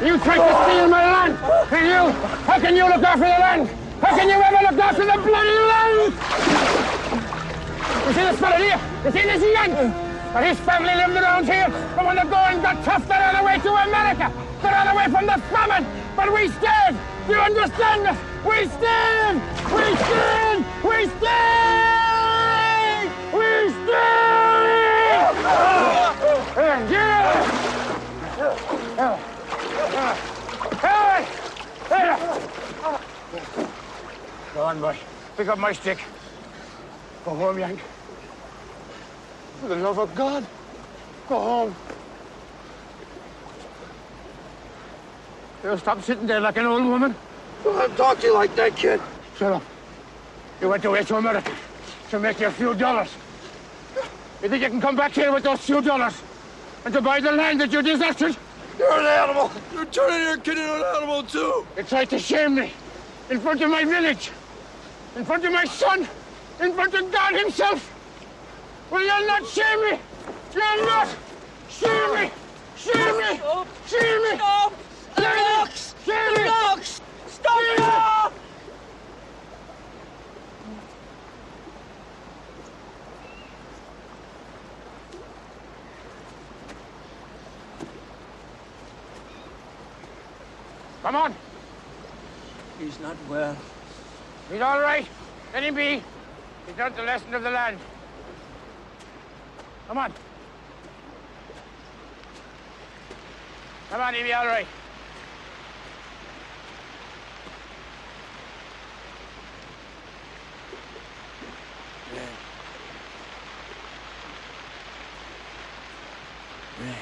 You tried to steal my land, and you? How can you look after the land? How can you ever look after the bloody land? You see this fella here? You see this Yank? But his family lived around here, but when the going got tough, they ran away to America. They ran away from the famine, but we stayed. Do you understand us? We stayed! We stayed! We stayed! We stayed! Go on, boy. Pick up my stick. Go home, Yank. For the love of God, go home. You stop sitting there like an old woman. Don't talk to you like that, kid. Shut up. You went away to America to make your few dollars. You think you can come back here with those few dollars and to buy the land that you deserted? You're an animal. You're turning your kid into an animal, too. You tried to shame me in front of my village, in front of my son, in front of God himself. Will you not shame me? You'll not shame me! Shame me! Shame me! Stop! Dogs! Shame me! Dogs! Stop it! Come on! He's not well. He's all right. Let him be. He's learned the lesson of the land. Come on. Come on, he'll be all right. Man.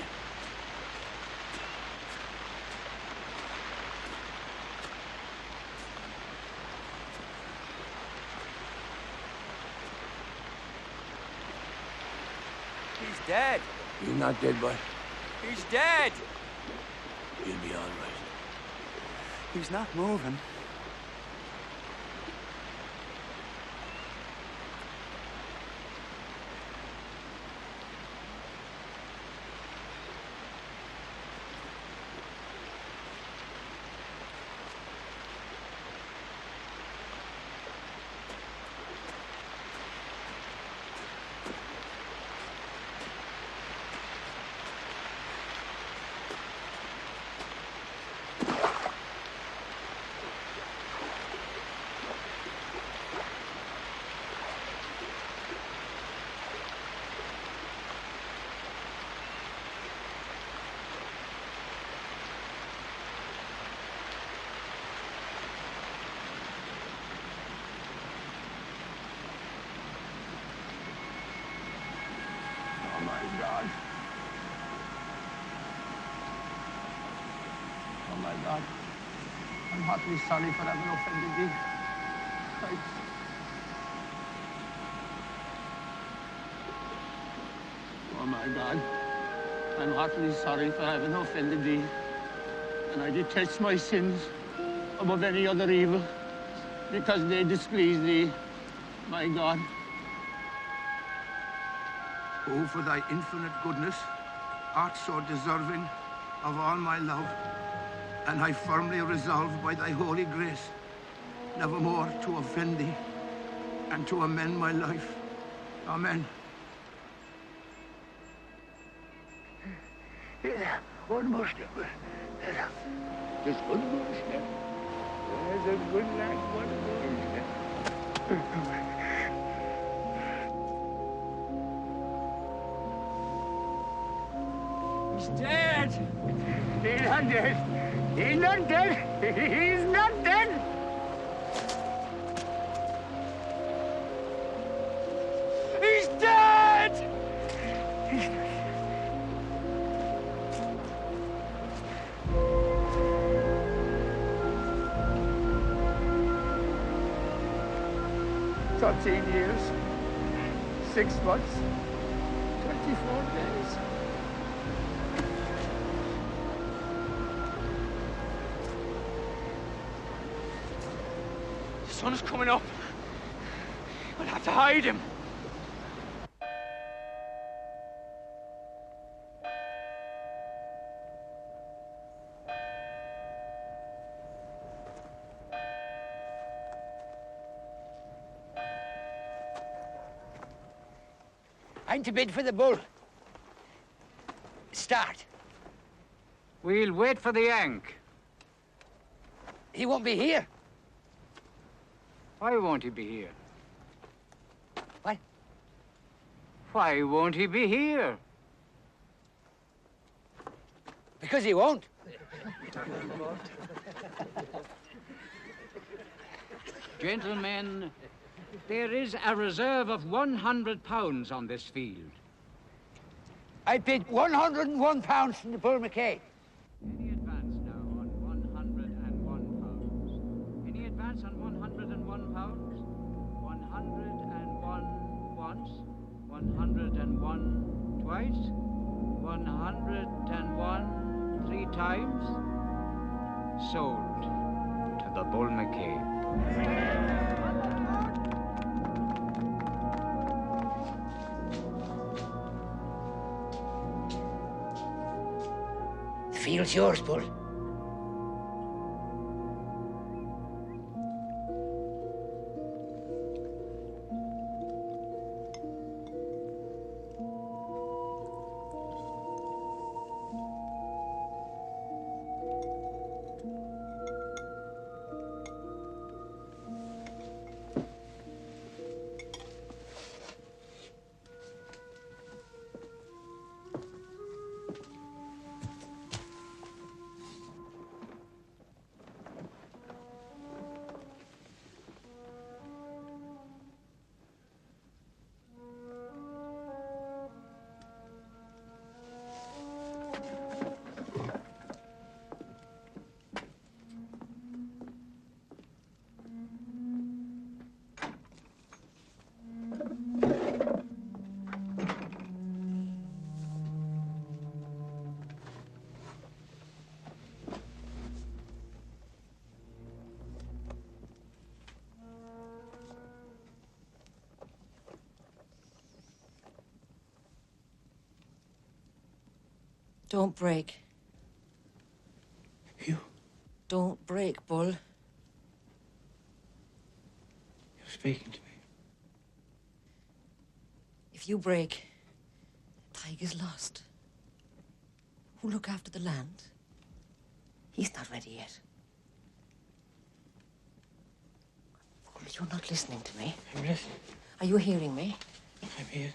dead. He's not dead, boy. He's dead. He'll be all right. He's not moving. Oh, my God. Oh, my God. I'm heartily sorry for having offended thee. Oh, my God. I'm heartily sorry for having offended thee. And I detest my sins above any other evil, because they displease thee, my God. Oh, for thy infinite goodness, art so deserving of all my love, and I firmly resolve by thy holy grace nevermore to offend thee and to amend my life. Amen. One more step. Just one more step. There's a good lad, one more step. He's dead. He's not dead. He's not dead. He's not dead. He's dead. He's not. 13 years, 6 months, 24 days. The sun's coming up. We'll have to hide him. I'm to bid for the bull. Start. We'll wait for the yank. He won't be here. Why won't he be here? What? Why won't he be here? Because he won't. Gentlemen, there is a reserve of £100 on this field. I bid £101 from the bull McCabe. Any advance now on £101? Any advance on £101? 101 once, 101 twice, 101 3 times. Sold to the bull McCabe. The field's yours, bull. Don't break. You? Don't break, Bull. You're speaking to me. If you break, Tadgh is lost. Who'll look after the land? He's not ready yet. Bull, you're not listening to me. I'm listening. Are you hearing me? I'm here.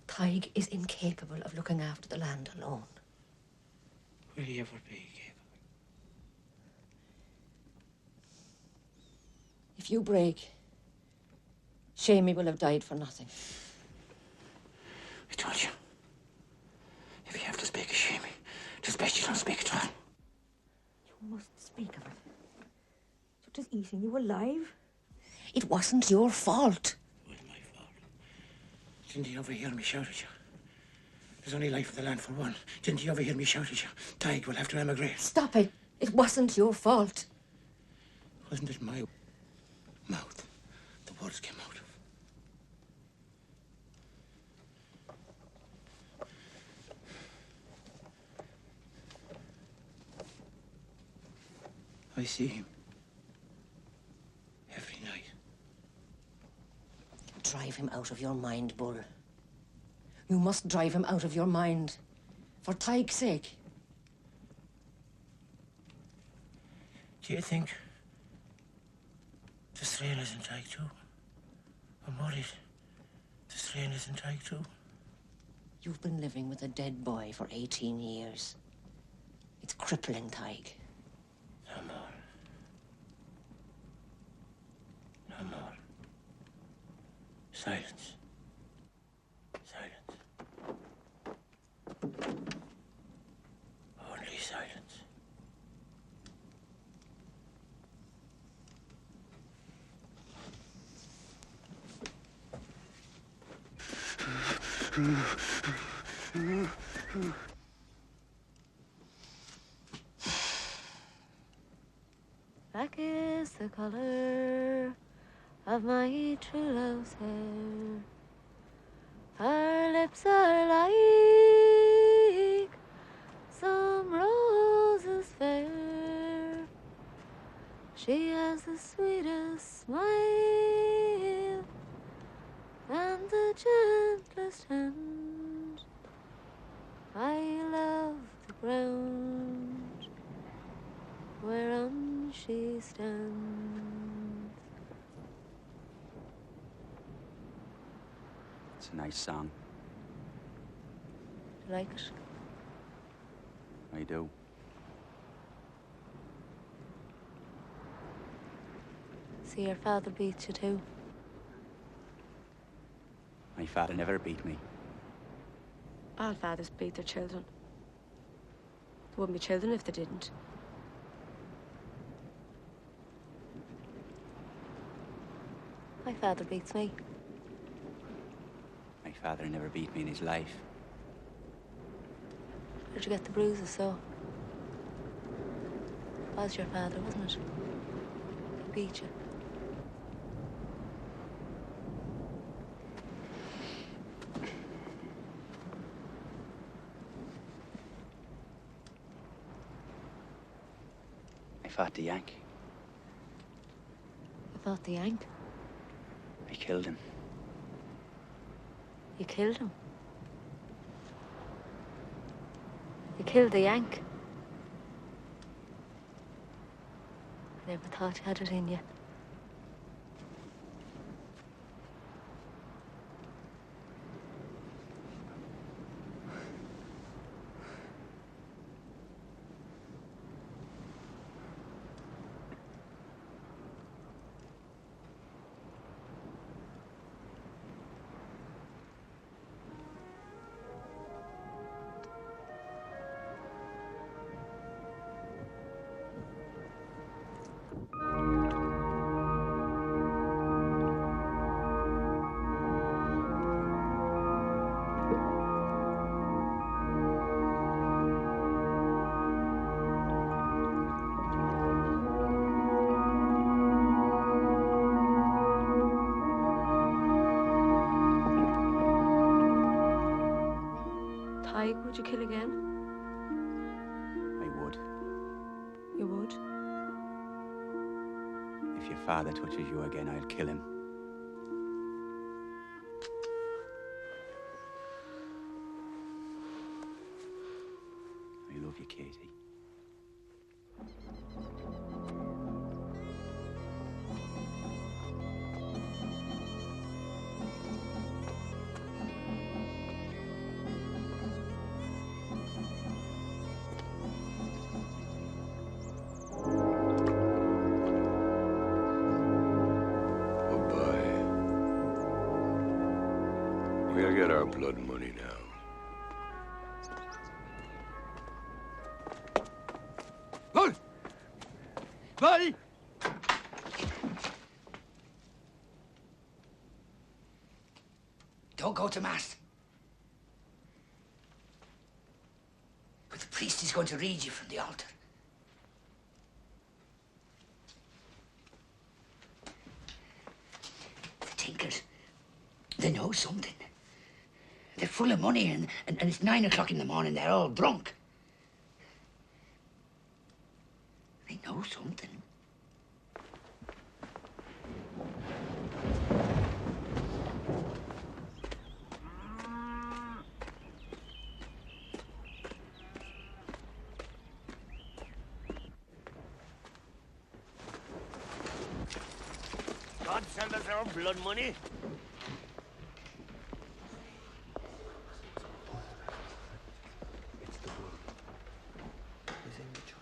Tadgh is incapable of looking after the land alone. Will he ever be capable? If you break, Shamey will have died for nothing. I told you. If you have to speak of Shamey, it's best you don't speak at all. You must speak of it. So it is eating you alive. It wasn't your fault. Didn't you overhear me shout at you? There's only life in the land for one. Didn't you overhear me shout at you? Tadgh will have to emigrate. Stop it. It wasn't your fault. Wasn't it my mouth the words came out of? I see him every night. Drive him out of your mind, Bull. You must drive him out of your mind. For Tadgh's sake. Do you think the strain is in Tadgh too? I'm worried. The strain is in Tadgh too. You've been living with a dead boy for 18 years. It's crippling, Tadgh. No more. No more. Silence. Silence. Only silence. Black is the color of my true love's hair. Her lips are like some roses fair. She has the sweetest smile and the gentlest hand. I love the ground whereon she stands. It's a nice song. Do you like it? I do. See, your father beats you too. My father never beat me. All fathers beat their children. They wouldn't be children if they didn't. My father beats me. My father never beat me in his life. Where'd you get the bruises, so? It was your father, wasn't it? He beat you. I fought the Yank. You fought the Yank? I killed him. You killed him? You killed the Yank? I never thought you had it in you. Tadgh, would you kill again? I would. You would? If your father touches you again, I'll kill him. I love you, Katie. We'll get our blood money now. Hold! Buddy! Don't go to Mass. But the priest is going to read you from the altar. The tinkers, they know something. They're full of money and it's 9 o'clock in the morning. They're all drunk. They know something. God send us our blood money. He's in the church.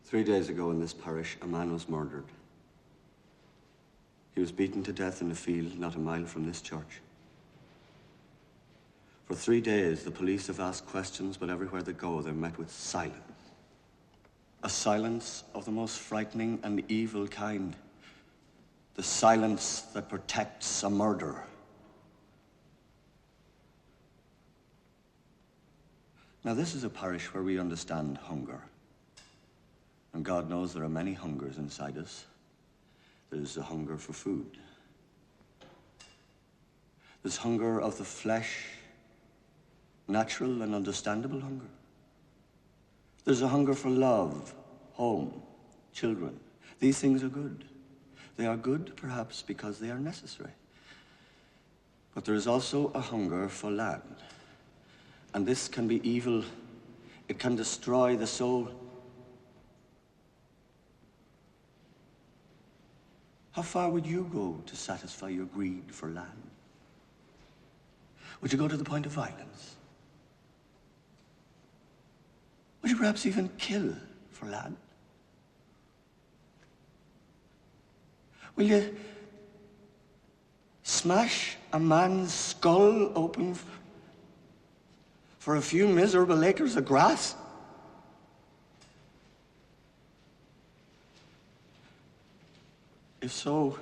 3 days ago in this parish, a man was murdered. He was beaten to death in a field not a mile from this church. For 3 days, the police have asked questions, but everywhere they go, they're met with silence. A silence of the most frightening and evil kind. The silence that protects a murderer. Now, this is a parish where we understand hunger. And God knows there are many hungers inside us. There's a hunger for food. There's hunger of the flesh, natural and understandable hunger. There's a hunger for love, home, children. These things are good. They are good, perhaps, because they are necessary. But there is also a hunger for land. And this can be evil. It can destroy the soul. How far would you go to satisfy your greed for land? Would you go to the point of violence? Would you perhaps even kill for land? Will you smash a man's skull open for a few miserable acres of grass? If so,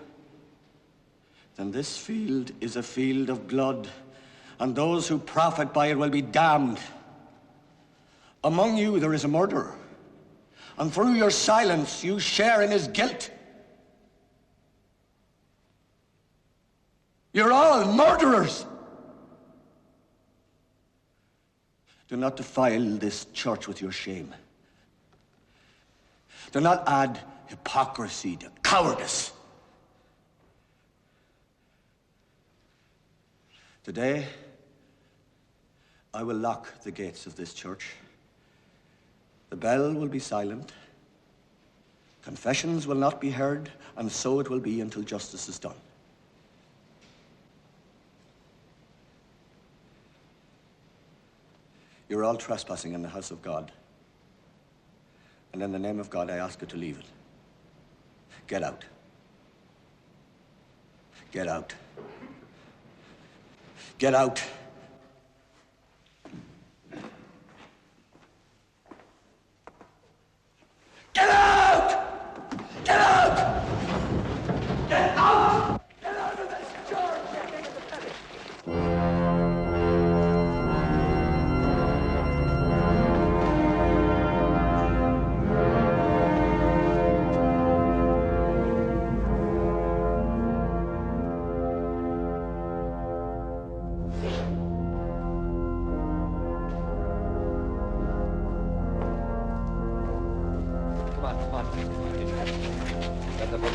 then this field is a field of blood, and those who profit by it will be damned. Among you there is a murderer, and through your silence you share in his guilt. You're all murderers. Do not defile this church with your shame. Do not add hypocrisy to cowardice. Today, I will lock the gates of this church. The bell will be silent. Confessions will not be heard, and so it will be until justice is done. You're all trespassing in the house of God. And in the name of God, I ask you to leave it. Get out. Get out. Get out.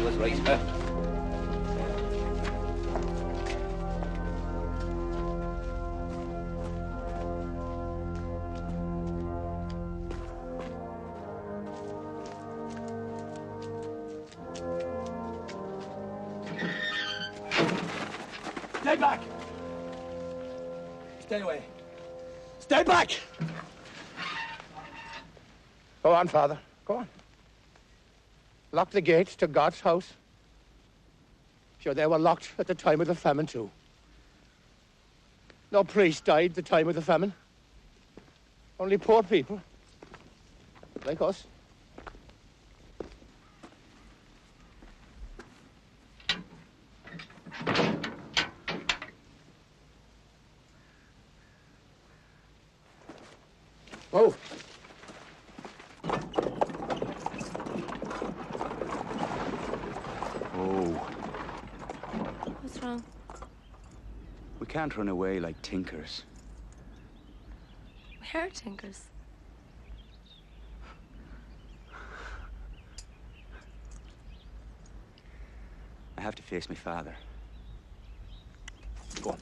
He was right, huh? Stay back! Stay away. Stay back! Go on, Father. Go on. Lock the gates to God's house. Sure, they were locked at the time of the famine, too. No priest died at the time of the famine. Only poor people. Like us. Move. Oh, What's wrong? we can't run away like tinkers. We are tinkers. I have to face my father. Go on.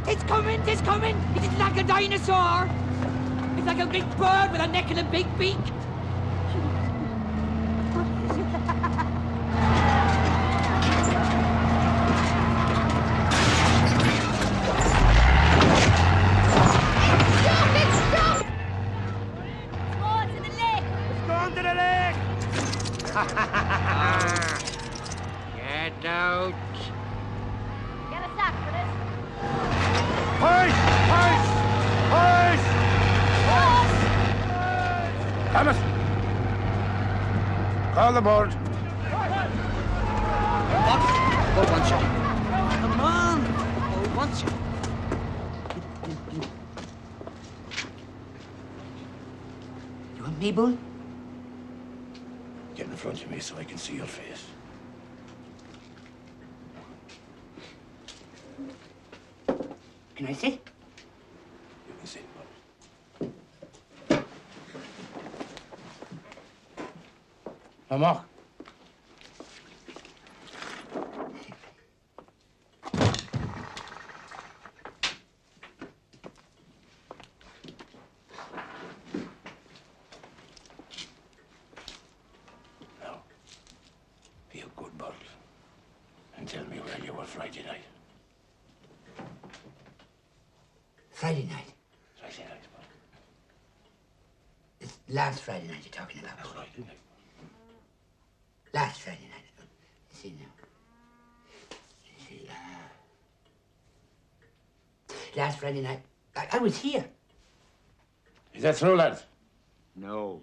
It's coming, it's coming. It's like a dinosaur. It's like a big bird with a neck and a big beak. Get out. Get a sack for this. Hoist! Hoist! Hoist! Thomas! Call the board. Hold one shot. Come on. Hold one shot. You want me, Bull? Get in front of me so I can see your face. Can I sit? You can sit, bud. Mark. Now, be a good bird and tell me where you were Friday night. Friday night. Friday night, bud. It's last Friday night you're talking about. That's right, isn't it? Last Friday night. You see now. You see, last Friday night, I was here. Is that true, lads? No.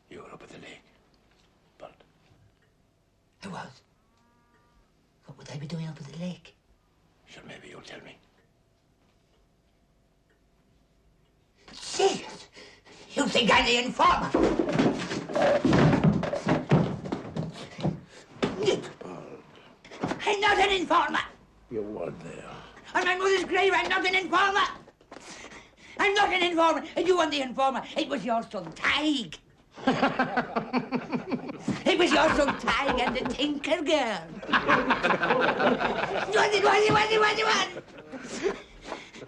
You were up at the lake, bud. I was. What would I be doing up at the lake? Sure, maybe you'll tell me. Jesus! You think I'm the informer? I'm not an informer! You were there. On my mother's grave, I'm not an informer! I'm not an informer! And you weren't the informer. It was your son, Tadgh. It was your son, Tadgh, and the tinker girl. What?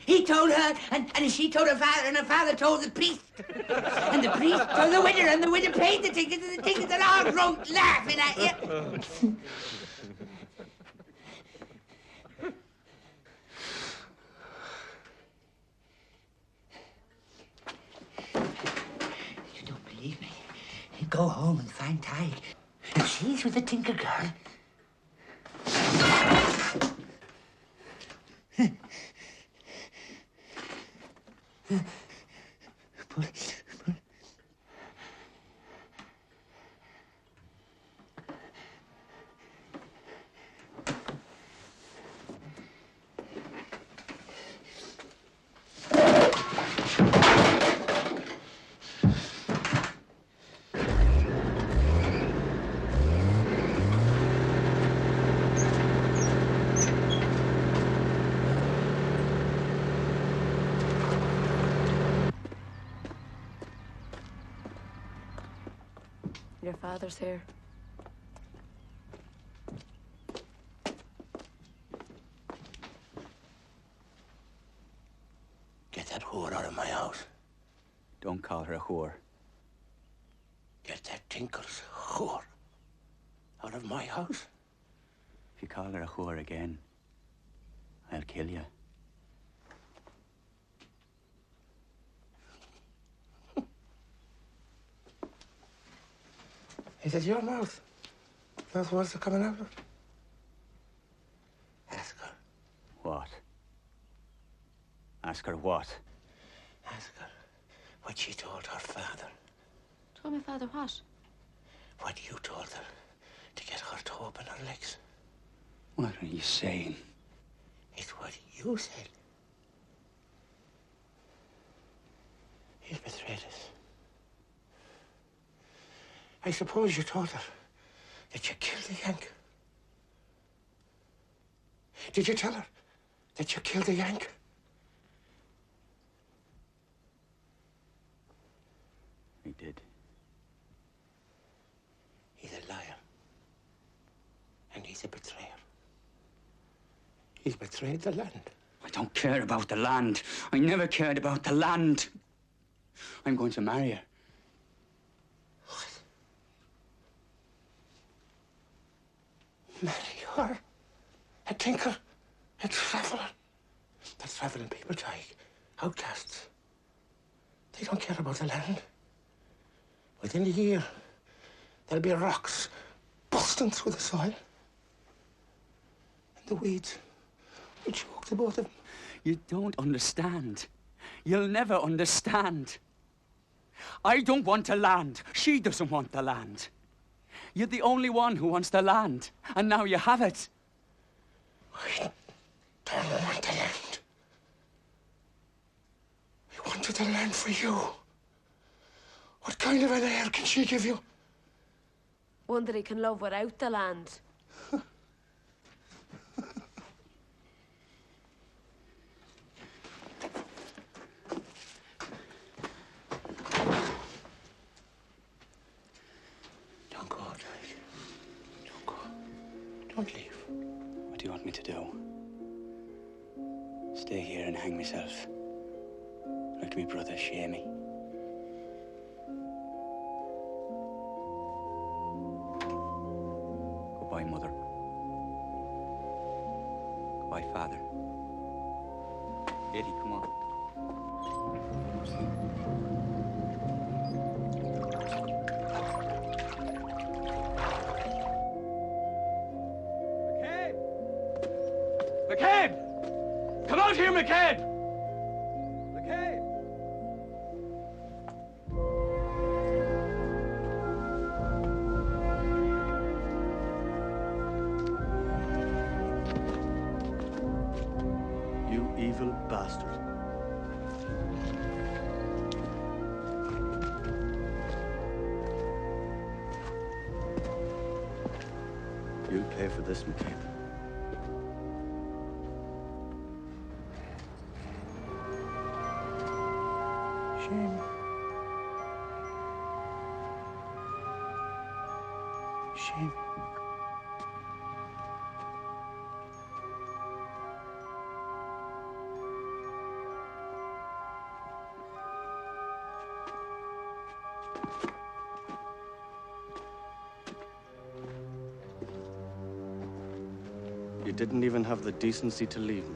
He told her, and she told her father, and her father told the priest. And the priest told the winner, and the winner paid the tickets, and the tickets are all drunk laughing at you. You don't believe me? Go home and find Tadgh. If she's with the tinker girl, Your father's here. Get that whore out of my house. Don't call her a whore. Get that tinker's whore out of my house. If you call her a whore again, I'll kill you. Is it your mouth? Those words are coming out of it? Ask her. What? Ask her what? Ask her what she told her father. Told my father what? What you told her to get her to open her legs. What are you saying? It's what you said. He's betrayed us. I suppose you told her that you killed the Yank. Did you tell her that you killed the Yank? I did. He's a liar. And he's a betrayer. He's betrayed the land. I don't care about the land. I never cared about the land. I'm going to marry her. Marry her? A tinker? A traveller? The travelling people, Tadgh. Outcasts. They don't care about the land. Within a year, there'll be rocks busting through the soil. And the weeds will choke the both of them. You don't understand. You'll never understand. I don't want the land. She doesn't want the land. You're the only one who wants the land, and now you have it. I don't want the land. I wanted the land for you. What kind of an heir can she give you? One that he can love without the land. Don't go, Tadgh. Don't go. Don't leave. What do you want me to do? Stay here and hang myself? Like me brother, Shamey? Goodbye, Mother. Goodbye, Father. Eddie, come on. McCabe! Come out here, McCabe! McCabe! You evil bastard. You'll pay for this, McCabe. Shame. Shame. You didn't even have the decency to leave him.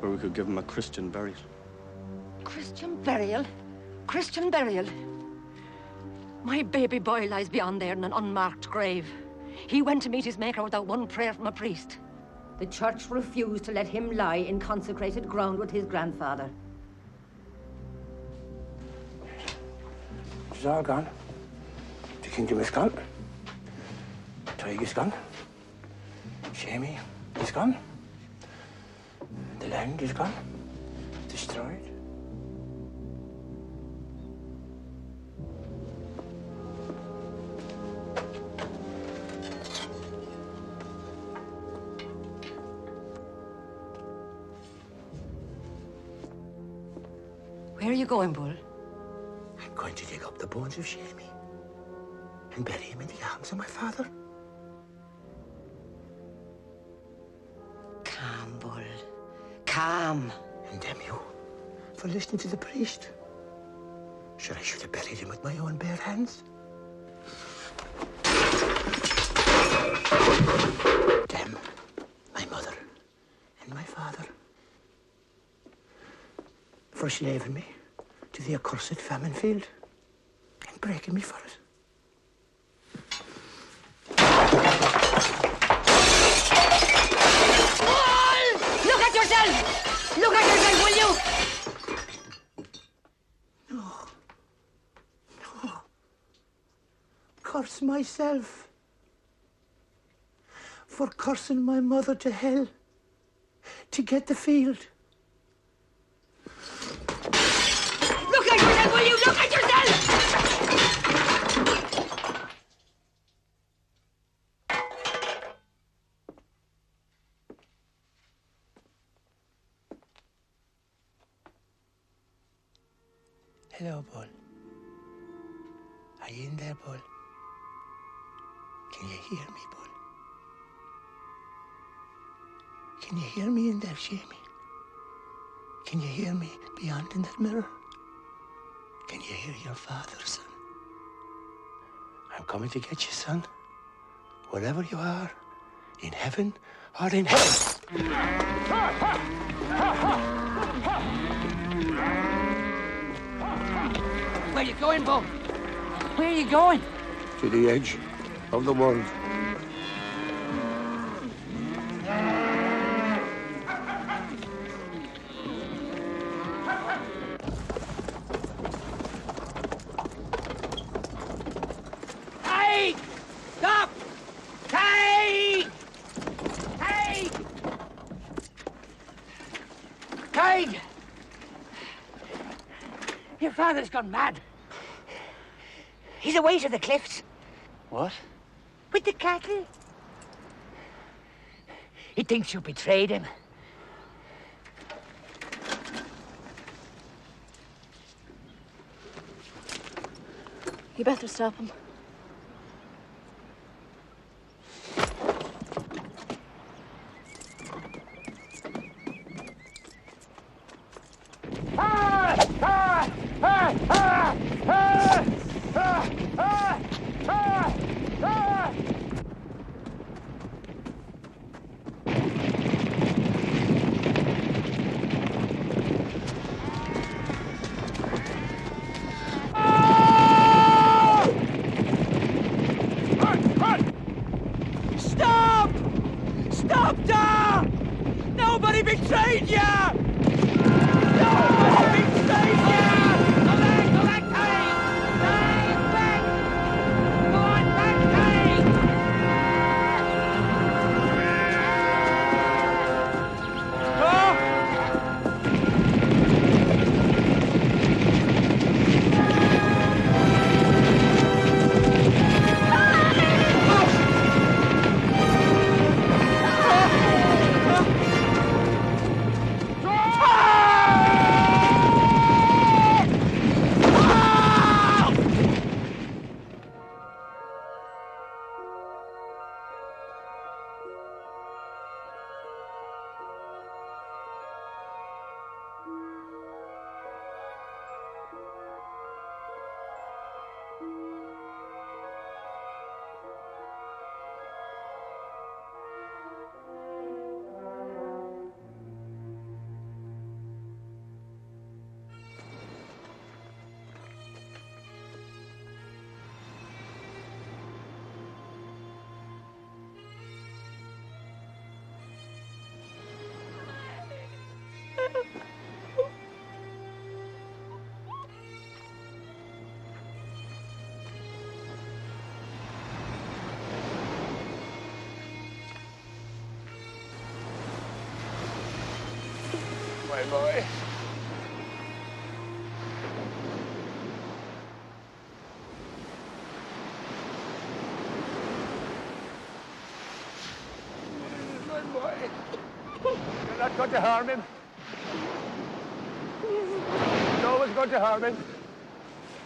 Or we could give him a Christian burial. Christian burial? Christian burial? My baby boy lies beyond there in an unmarked grave. He went to meet his maker without one prayer from a priest. The church refused to let him lie in consecrated ground with his grandfather. It's all gone. The kingdom is gone. Tadgh is gone. Shamey is gone. The land is gone. Destroyed. Where are you going, Bull? I'm going to dig up the bones of Shamey and bury him in the arms of my father. Calm, Bull. Calm. And damn you for listening to the priest. Sure, I should have buried him with my own bare hands. Damn my mother and my father for slaving me to the accursed famine field and breaking me for it. Look at yourself! Look at yourself, will you? Curse myself for cursing my mother to hell to get the field. Look at yourself, will you? Look at yourself! Hello, Bull. Are you in there, Bull? Can you hear me, Bull? Can you hear me in there, Jamie? Can you hear me beyond in that mirror? Can you hear your father, son? I'm coming to get you, son. Wherever you are, in heaven or in hell. Where you going, Bo? Where are you going? To the edge of the world. Tadgh! Stop! Tadgh! Tadgh! Tadgh! Your father's gone mad. He's away to the cliffs. What? With the cattle. He thinks you betrayed him. You better stop him. Stop! Stop, Tadgh! Nobody betrayed ya! Nobody betrayed ya! Go back, Tadgh! Tadgh, back! Go on back, Tadgh! My boy. My boy. You're not going to harm him. No one's going to harm him.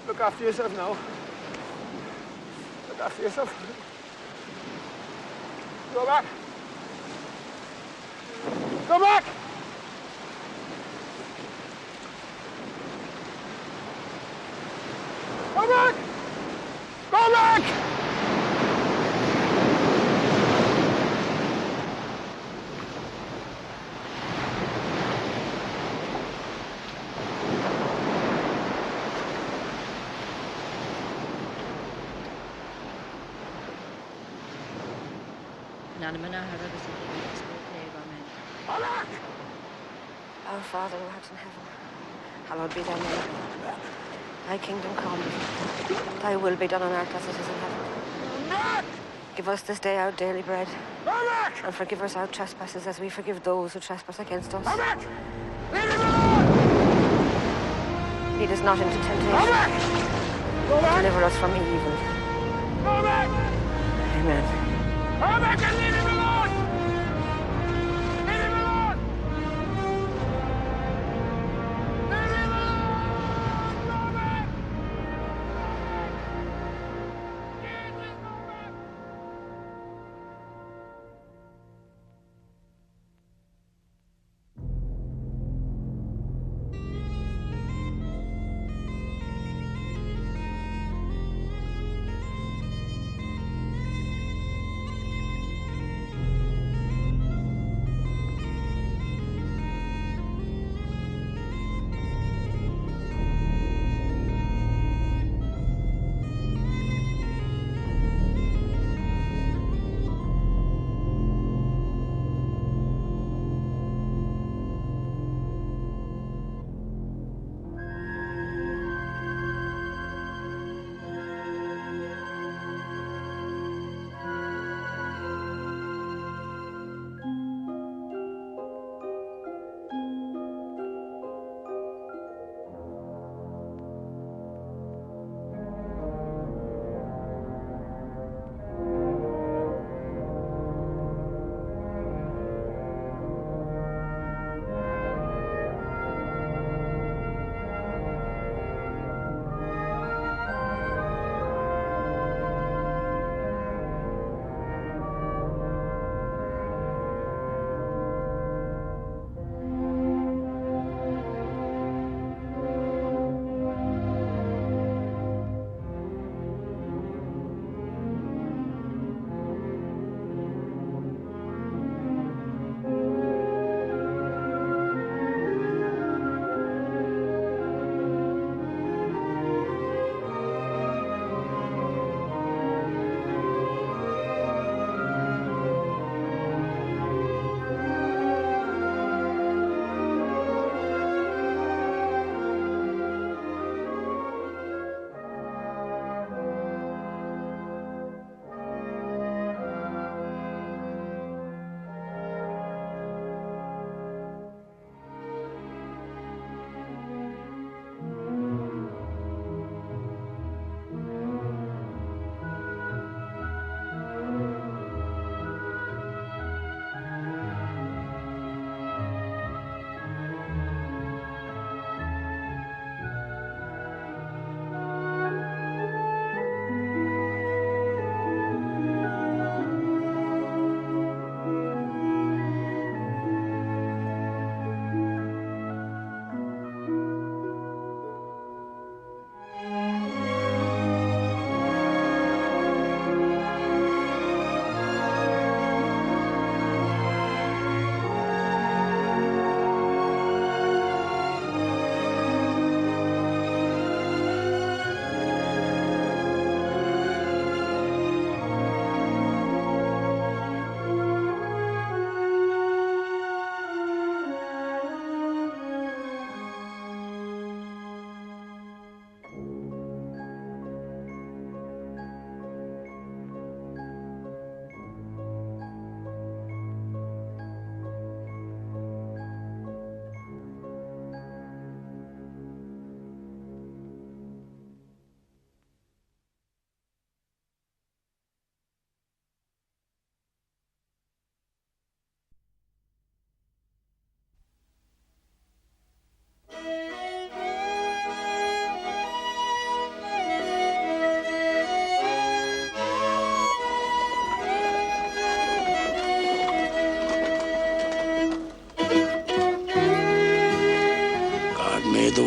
Look after yourself now. Look after yourself. Go back. Go back! Go back! Go back! Our Father who art in heaven, hallowed be thy name. Thy kingdom come, thy will be done on earth as it is in heaven. Give us this day our daily bread, and forgive us our trespasses as we forgive those who trespass against us. Lead us not into temptation, but deliver us from evil. Amen. Go back and leave him alone! Leave him alone! Leave him alone! Go back!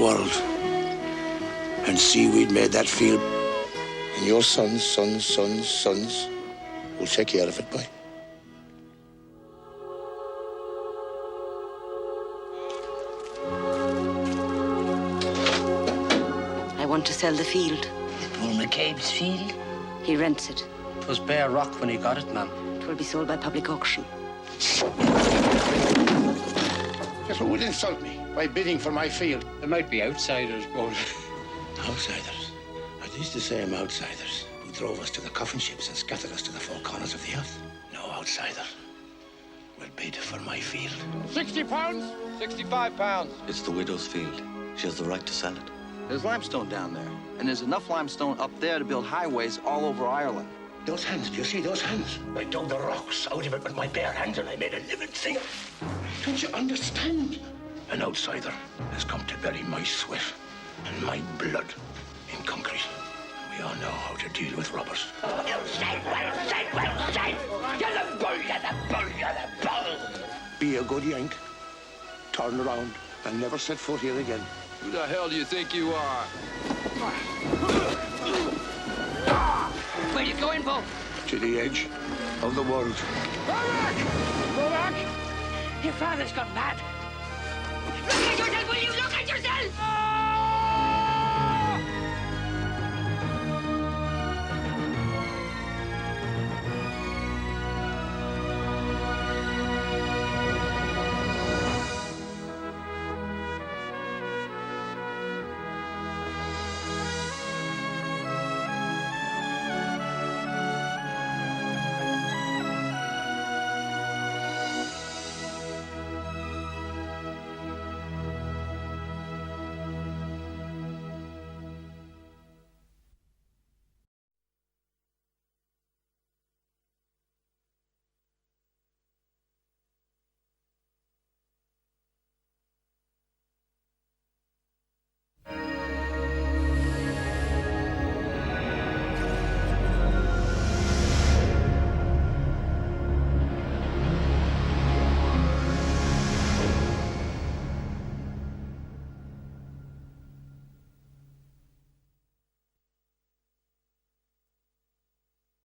world and seaweed made that field. And your sons will take care of it, boy. I want to sell the field. Poor McCabe's field? He rents it. It was bare rock when he got it, ma'am. It will be sold by public auction. Yes, who would insult me by bidding for my field? There might be outsiders, but... Outsiders? Are these the same outsiders who drove us to the coffin ships and scattered us to the four corners of the earth? No outsider will bid for my field. 60 pounds? 65 pounds. It's the widow's field. She has the right to sell it. There's limestone down there, and there's enough limestone up there to build highways all over Ireland. Those hands, do you see those hands? I dug the rocks out of it with my bare hands and I made a living thing. Don't you understand? An outsider has come to bury my sweat and my blood in concrete. We all know how to deal with robbers. Well said. You're the bull, you're the bull, you're the bull. Be a good yank, turn around and never set foot here again. Who the hell do you think you are? Where are you going, Bo? To the edge of the world. Go back! Go back! Your father's gone mad. Look at yourself, will you? Look at yourself!